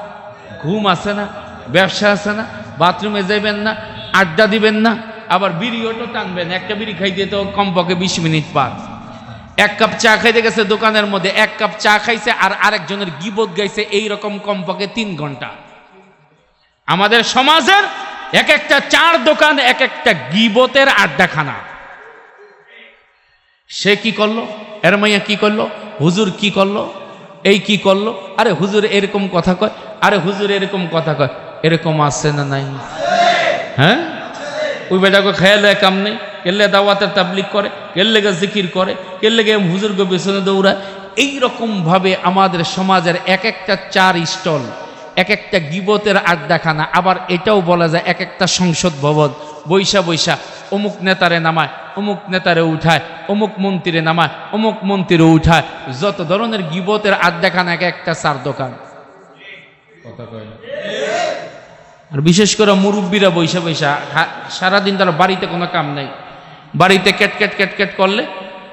ঘুম আছে না, ব্যবসা আছে না, বাথরুমে যাবেন না, আড্ডা দিবেন না, আবার বিড়িও তো টানবেন। একটা বিড়ি খাইতে তো কমপক্ষে 20 মিনিট পার। এক কাপ চা খাইতে গেছে দোকানের মধ্যে, এক কাপ চা খাইছে আর আরেকজনের গীবত গাইছে, এইরকম কমপক্ষে 3 ঘন্টা। আমাদের সমাজের এক একটা চার দোকান, এক একটা গীবতের আড্ডাখানা। সে কি করলো, এর মাইয়া কি করলো, হুজুর কি করলো, এই কি করলো, আরে হুজুর এরকম কথা কয়, আরে হুজুর এরকম কথা কয়। এরকম আছে না নাই? হ্যাঁ, ওই বেটাকে খেয়াল কাম নেই। কেল্লে দাওয়াতের তাবলিগ করে, কেল্লে জিকির করে, কেল্লে হুজুরকে পেছনে দৌড়ায়। এইরকম ভাবে আমাদের সমাজের এক একটা চার স্টল, এক একটা গীবতের আড্ডাখানা। আবার এটাও বলা যায় এক একটা সংসদ ভবন। বৈশা বৈশা অমুক নেতারে নামায়, অমুক নেতারে উঠায়, অমুক মন্ত্রীরে নামায়, অমুক মন্ত্রীরে উঠায়। যত ধরনের গীবতের আড্ডাখানা, এক একটা চার দোকান। কথা কয় না? আর বিশেষ করে মুরব্বীরা বৈশা বৈশা সারাদিন তার বাড়িতে কোনো কাম নাই। বাড়িতে ক্যাটক্যাট ক্যাটক্যাট করলে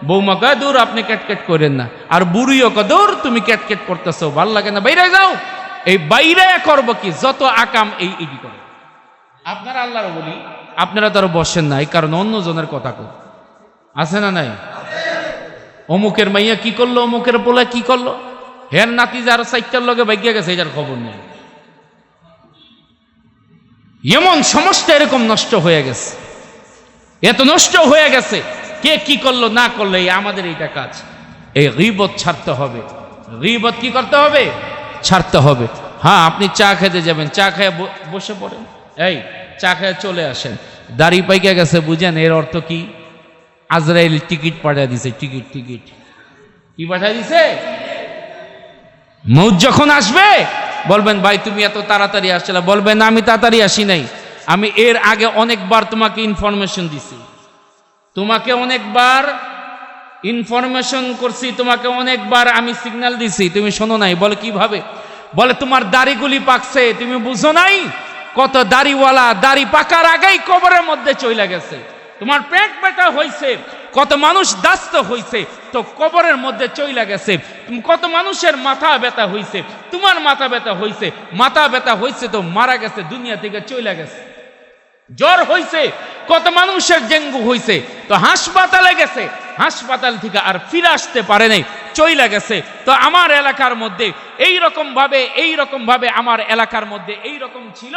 বৌমা কয় দূর আপনি ক্যাটক্যাট করেন না, আর বুড়িও কয় দূর তুমি ক্যাটক্যাট করতেছো, ভাল লাগে না, বাইরে যাও। এই বাইরে করবো কি, যত আকাম এই এটি করে। আপনারা আল্লাহর বলি, আপনারা তো আরো বসেন না, এই কারণে অন্যজনের কথা কই। আছে না নাই? অমুকের মাইয়া কি করলো, অমুকের পোলা কি করলো, হের নাতি যার 4টার লগে বাইকিয়া গেছে, এটার খবর নেই। এমন সমস্ত এরকম নষ্ট হয়ে গেছে, এত নষ্ট হয়ে গেছে। কে কি করলো না করলো, এই আমাদের এইটা কাজ। এই গীবত ছাড়তে হবে। গীবত কি করতে হবে? ছাড়তে হবে। হ্যাঁ, আপনি চা খেতে যাবেন, চা খেয়ে বসে পড়েন, এই চা খেয়ে চলে আসেন। দাড়ি পাইকা গেছে, বুঝেন এর অর্থ কি? আজরাইল টিকিট পাঠিয়ে দিছে। টিকিট টিকিট কি পাঠিয়ে দিছে? মৌত যখন আসবে বলবেন ভাই তুমি এত তাড়াতাড়ি আসছিলে, বলবেন না আমি তাড়াতাড়ি আসি নাই, আমি এর আগে অনেকবার তোমাকে ইনফরমেশন দিছি, তোমাকে অনেকবার ইনফরমেশন করছি, তোমাকে অনেকবার আমি সিগন্যাল দিছি, তুমি শোনো নাই। বলে কিভাবে? বলে তোমার দাড়িগুলি পাকছে, তুমি বুঝো নাই? কত দাড়িওয়ালা দাড়ি পাকার আগেই কবরের মধ্যে চলে গেছে। তোমার পেট ব্যথা হইছে, কত মানুষ দাস্ত হইছে, তো কবরের মধ্যে চইলা গেছে। কত মানুষের মাথা ব্যথা হইছে, তোমার মাথা ব্যথা হইছে, মাথা ব্যথা হইছে তো মারা গেছে, দুনিয়া থেকে চইলা গেছে। জ্বর হইছে, কত মানুষের ডেঙ্গু হইছে, তো হাসপাতালে গেছে, হাসপাতাল থেকে আর ফিরে আসতে পারে নাই, চইলা গেছে। তো আমার এলাকার মধ্যে এইরকম ভাবে আমার এলাকার মধ্যে এইরকম ছিল,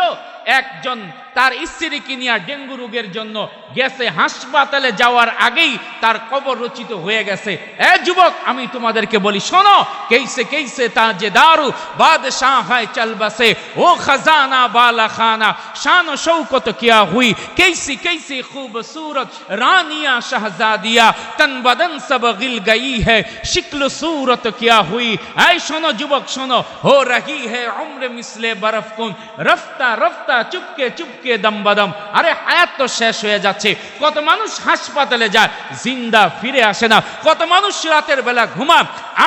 একজন তার স্ত্রীকে নিয়ে ডেঙ্গু রোগের জন্য গেছে, হাসপাতালে যাওয়ার আগেই তার কবর রচিত হয়ে গেছে। এ যুবক, আমি তোমাদেরকে বলি শোনো, কেইসে কেইসে তাজে দারু বাদশাহ হয় চল বসে, ও খজানা বালা খানা শান ও শৌকত কিয়া হুই, কেইসি কেইসি खूबसूरत रानिया शहजादिया तन बदन सब गिल गई है, शिक्ल सूरत क्या हुई। ऐ सुनो जुबक सुनो, हो रही है उम्र मिसले बर्फ कुन, रफ्ता रफ्ता चुपके चुपके दम बदम। আরে হায়াত তো শেষ হয়ে যাচ্ছে। কত মানুষ হাসপাতালে যায়, জিন্দা ফিরে আসে না। কত মানুষ রাতের বেলা ঘুমায়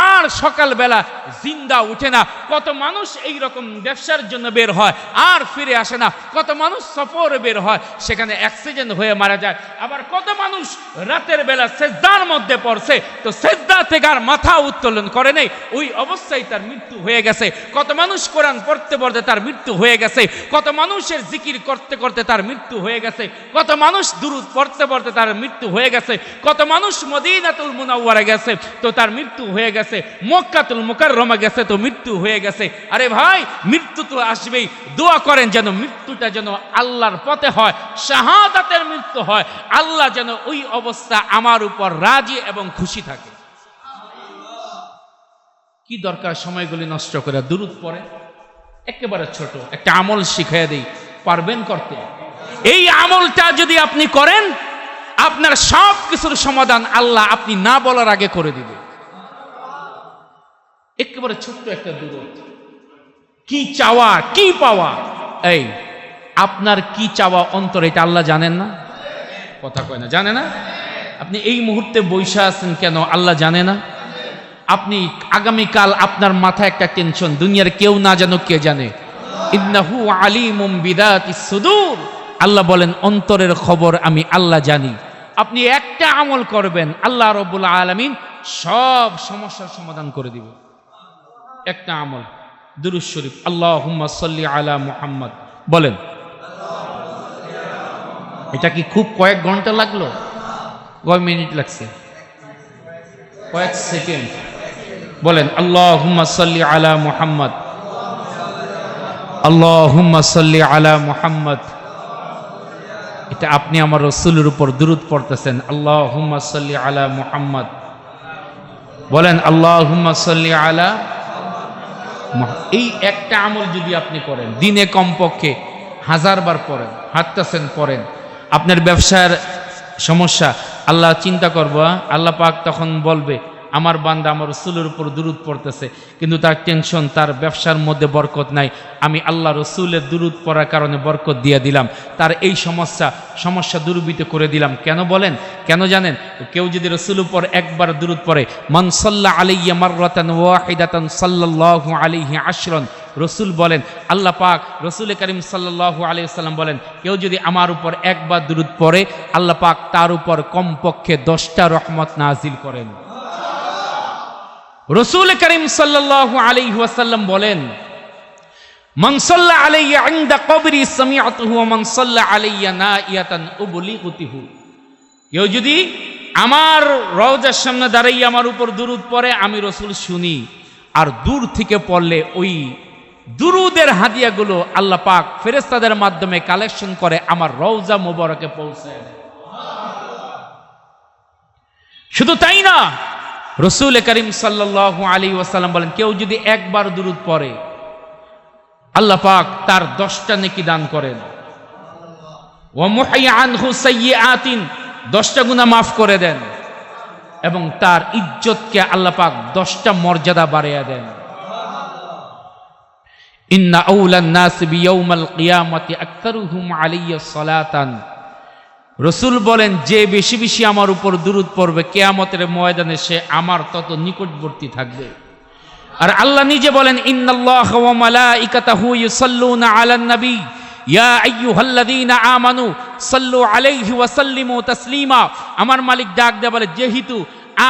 আর সকাল বেলা জিন্দা উঠে না। কত মানুষ এই রকম ব্যবসার জন্য বের হয় আর ফিরে আসে না। কত মানুষ সফরে বের হয়, সেখানে অ্যাক্সিডেন্ট হয়ে মারা যায়। আবার কত মানুষ রাতের বেলা সেজদার মধ্যে পড়ছে, তো সেজদা থেকে আর মাথা উত্তোলন করে নেই, ওই অবস্থায় তার মৃত্যু হয়ে গেছে। কত মানুষ কোরআন পড়তে পড়তে তার মৃত্যু হয়ে গেছে। কত মানুষের জিকির করতে করতে তার মৃত্যু হয়ে গেছে। কত মানুষ দুরূদ পড়তে পড়তে তার মৃত্যু হয়ে গেছে। কত মানুষ মদিনাতুল মুনাওয়ারা গেছে, তো তার মৃত্যু হয়ে গেছে। গেছে, মক্কাতুল মুকাররমা গেছে তো মৃত্যু হয়ে গেছে। আরে ভাই, মৃত্যু তো আসবেই। দোয়া করেন যেন মৃত্যুটা যেন আল্লাহর পথে হয়, শাহাদাতের মৃত্যু হয়। আল্লাহ যেন ওই অবস্থা আমার উপর রাজি এবং খুশি থাকে। কি দরকার সময়গুলি নষ্ট করে? দুরূদ পড়ে, একেবারে ছোট একটা আমল শিখিয়ে দেই, পারবেন করতে? এই আমলটা যদি আপনি করেন, আপনার সব কিছুর সমাধান আল্লাহ আপনি না বলার আগে করে দিবে। একেবারে ছোট্ট একটা দুরূদ। কি চাওয়া, কি পাওয়া, এই আপনার কি চাওয়া অন্তরে, এটা আল্লাহ জানেন না? কথা কয় না, জানে না? আপনি এই মুহূর্তে বৈশা আছেন কেন আল্লাহ জানে না? আপনি আগামীকাল আপনার মাথায় একটা টেনশন, দুনিয়ার কেউ না জানো, কে জানে? ইন্নাহু আলিমুম বিদাতিস সুদূর। আল্লাহ বলেন অন্তরের খবর আমি আল্লাহ জানি। আপনি একটা আমল করবেন, আল্লাহ রাব্বুল আলামিন সব সমস্যার সমাধান করে দিবে। একটা আমল, দুরূদ শরীফ, আল্লাহুম্মা সাল্লি আলা মুহাম্মদ বলেন। এটা কি খুব কয়েক ঘন্টা লাগলো? কয় মিনিট লাগছে? কয়েক সেকেন্ড। বলেন আল্লাহুম্মা সাল্লি আলা মুহাম্মদ, আল্লাহুম্মা সাল্লি আলা মুহাম্মদ। এটা আপনি আমার রাসূলের উপর দুরূদ পড়তেছেন, আল্লাহুম্মা সাল্লি আলা মুহাম্মদ। বলেন আল্লাহুম্মা সাল্লি আলা। এই একটা আমল যদি আপনি করেন, দিনে কমপক্ষে 1000 বার পড়েন, হাঁটতেছেন পড়েন। আপনার ব্যবসার সমস্যা, আল্লাহ চিন্তা করবো, আল্লাহ পাক তখন বলবে আমার বান্দা আমার রাসূলের উপর দুরূদ পড়তেছে, কিন্তু তার টেনশন, তার ব্যবসার মধ্যে বরকত নাই। আমি আল্লাহ রাসূলের দুরূদ পড়ার কারণে বরকত দিয়ে দিলাম, তার এই সমস্যা দূরীভূত করে দিলাম। কেন বলেন? কেন জানেন? কেউ যদি রাসূলের উপর একবার দুরূদ পড়ে, মান সাল্লা আলাইয়া মাররাতান ওয়াহিদাতান সাল্লাল্লাহু আলাইহি আশরান। রসুল বলেন, আল্লাহ পাক রসুল করিম সাল্লাল্লাহু আলাইহি ওয়াসাল্লাম বলেন, কেউ যদি আমার উপর একবার দুরূদ পড়ে, আল্লাহ পাক তার উপর কমপক্ষে 10টা রহমত নাজিল করেন। রসুল করিম সাল্লাল্লাহু আলাইহি ওয়াসাল্লাম বলেন, মান সাল্লা আলাইয়া ইনদা কবরি সামিআতুহু ওয়া মান সাল্লা আলাইয়া নাইয়াতান উবলিগুতুহু। কেউ যদি আমার রওজার সামনে দাঁড়িয়ে আমার উপর দুরূদ পড়ে, আমি রসুল শুনি, আর দূর থেকে পড়লে ওই দুরূদের হাদিয়াগুলো আল্লাহ পাক ফেরেশতাদের মাধ্যমে কালেকশন করে আমার রওজা মুবারকে পৌঁছায় দেয়। শুধু তাই না, রসুল করিম সাল্লাল্লাহু আলাইহি ওয়াসাল্লাম বলেন, কেউ যদি একবার দুরূদ পড়ে, আল্লাহ পাক তার 10টা নেকি দান করেন। ওয়া মুহিয়া আনহু সাইয়্যাতিন, 10টা গুনাহ মাফ করে দেন, এবং তার ইজ্জতকে আল্লাহ পাক 10টা মর্যাদা বাড়িয়ে দেন। ইন্না আউলান নাস বিয়াউমাল কিয়ামাতি আকতারুহুম আলাইয়া সালাতান। রসুল বলেন, যে বেশি বেশি আমার উপর দুরূদ পড়বে, কিয়ামতের ময়দানে সে আমার তত নিকটবর্তী থাকবে। আর আল্লাহ নিজে বলেন, ইন্নাল্লাহা ওয়া মালাইকাতাহু ইউসাল্লুনা আলান নবী ইয়া আইয়ুহাল্লাযীনা আমানু সাল্লু আলাইহি ওয়া সাল্লিমু তাসলিমা। আমার মালিক ডাক দেয়া বলে, যেহেতু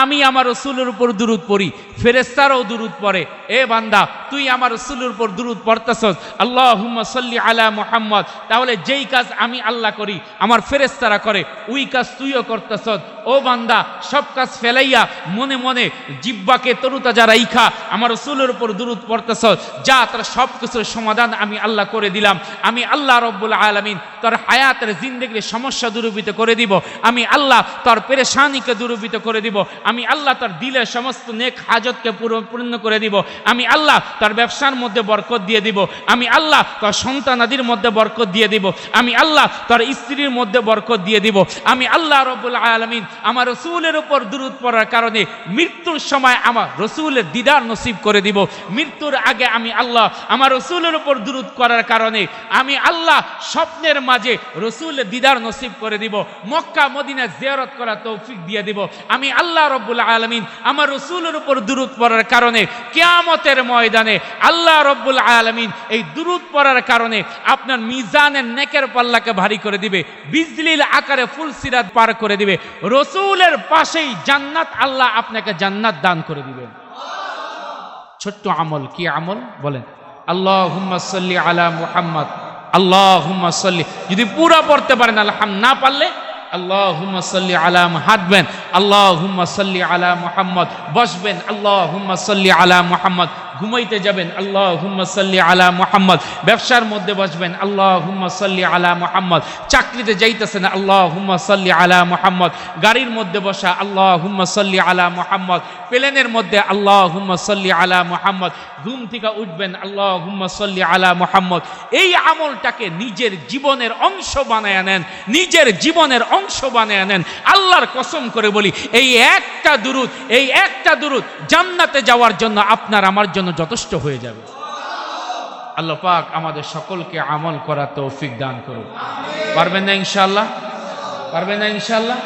আমি আমার রাসূলের উপর দুরূদ পড়ি, ফেরেশতারাও দুরূদ পড়ে। এ বান্দা, তুই আমার রাসূলের উপর দুরূদ পড়তেছস, আল্লাহুম্মা সাল্লি আলা মুহাম্মদ, তাহলে যেই কাজ আমি আল্লাহ করি, আমার ফেরেশতারা করে, ওই কাজ তুইও করতেছস। ও বান্দা, সব কাজ ফেলাইয়া মনে মনে জিহ্বাকে তরুতাজা রাইখা আমার রাসূলের উপর দুরূদ পড়তেছস, যা তোর সব কিছুর সমাধান আমি আল্লাহ করে দিলাম। আমি আল্লাহ রাব্বুল আলামিন তোর হায়াতের জিন্দেগির সমস্যা দূরীভূত করে দিব। আমি আল্লাহ তোর পেরেশানিকে দূরীভূত করে দিব। আমি আল্লাহ তার দিলের সমস্ত নেক হাজতকে পূর্ণ করে দিব। আমি আল্লাহ তার ব্যবসার মধ্যে বরকত দিয়ে দিব। আমি আল্লাহ তার সন্তানাদির মধ্যে বরকত দিয়ে দিব। আমি আল্লাহ তার স্ত্রীর মধ্যে বরকত দিয়ে দিব। আমি আল্লাহ রাব্বুল আলামিন আমার রাসূলের উপর দুরূদ পড়ার কারণে মৃত্যুর সময় আমার রাসূলের দিদার নসিব করে দিব। মৃত্যুর আগে আমি আল্লাহ আমার রাসূলের উপর দুরূদ করার কারণে আমি আল্লাহ স্বপ্নের মাঝে রাসূলের দিদার নসিব করে দিব। মক্কা মদিনা জিয়ারত করার তৌফিক দিয়ে দিব। আমি আল্লাহ রাব্বুল আলামিন আমার রাসূলের উপর দুরূদ পড়ার কারণে কিয়ামতের ময়দানে আল্লাহ রাব্বুল আলামিন এই দুরূদ পড়ার কারণে আপনার মিজানের নেকের পাল্লাকে ভারী করে দিবে, বিজলির আকারে ফুলসিরাত পার করে দিবে। রাসূলের পাশেই জান্নাত, আল্লাহ আপনাকে জান্নাত দান করে দিবেন। ছোট্ট আমল, কি আমল বলেন? আল্লাহুম্মা সাল্লি আলা মুহাম্মদ, আল্লাহুম্মা সাল্লি। যদি পুরা পড়তে পারেন আলহামদুলিল্লাহ, না পারলে আল্লাহুম্মা সাল্লি আলা, হাঁটবেন আল্লাহুম্মা সাল্লি আলা মুহাম্মদ, বসবেন আল্লাহুম্মা সাল্লি আলা মুহাম্মদ, ঘুমাইতে যাবেন আল্লাহুম্মা সাল্লি আলা মুহাম্মদ, ব্যবসার মধ্যে বসবেন আল্লাহুম্মা সাল্লি আলা মুহাম্মদ, চাকরিতে যাইতেছেন আল্লাহুম্মা সাল্লি আলা মুহাম্মদ, গাড়ির মধ্যে বসা আল্লাহুম্মা সাল্লি আলা মুহাম্মদ, প্লেনের মধ্যে আল্লাহুম্মা সাল্লি আলা মুহাম্মদ, ঘুম থেকে উঠবেন আল্লাহুম্মা সাল্লি আলা মুহাম্মদ। এই আমলটাকে নিজের জীবনের অংশ বানায় নেন, নিজের জীবনের অংশ বানায় নেন। আল্লাহর কসম করে বলি, এই একটা দুরূদ জান্নাতে যাওয়ার জন্য আপনার আমার জন্য যথেষ্ট হয়ে যাবে। আল্লাহ পাক আমাদের সকলকে আমল করার তৌফিক দান করুন। পারবেন না ইনশাআল্লাহ? পারবেন না ইনশাআল্লাহ?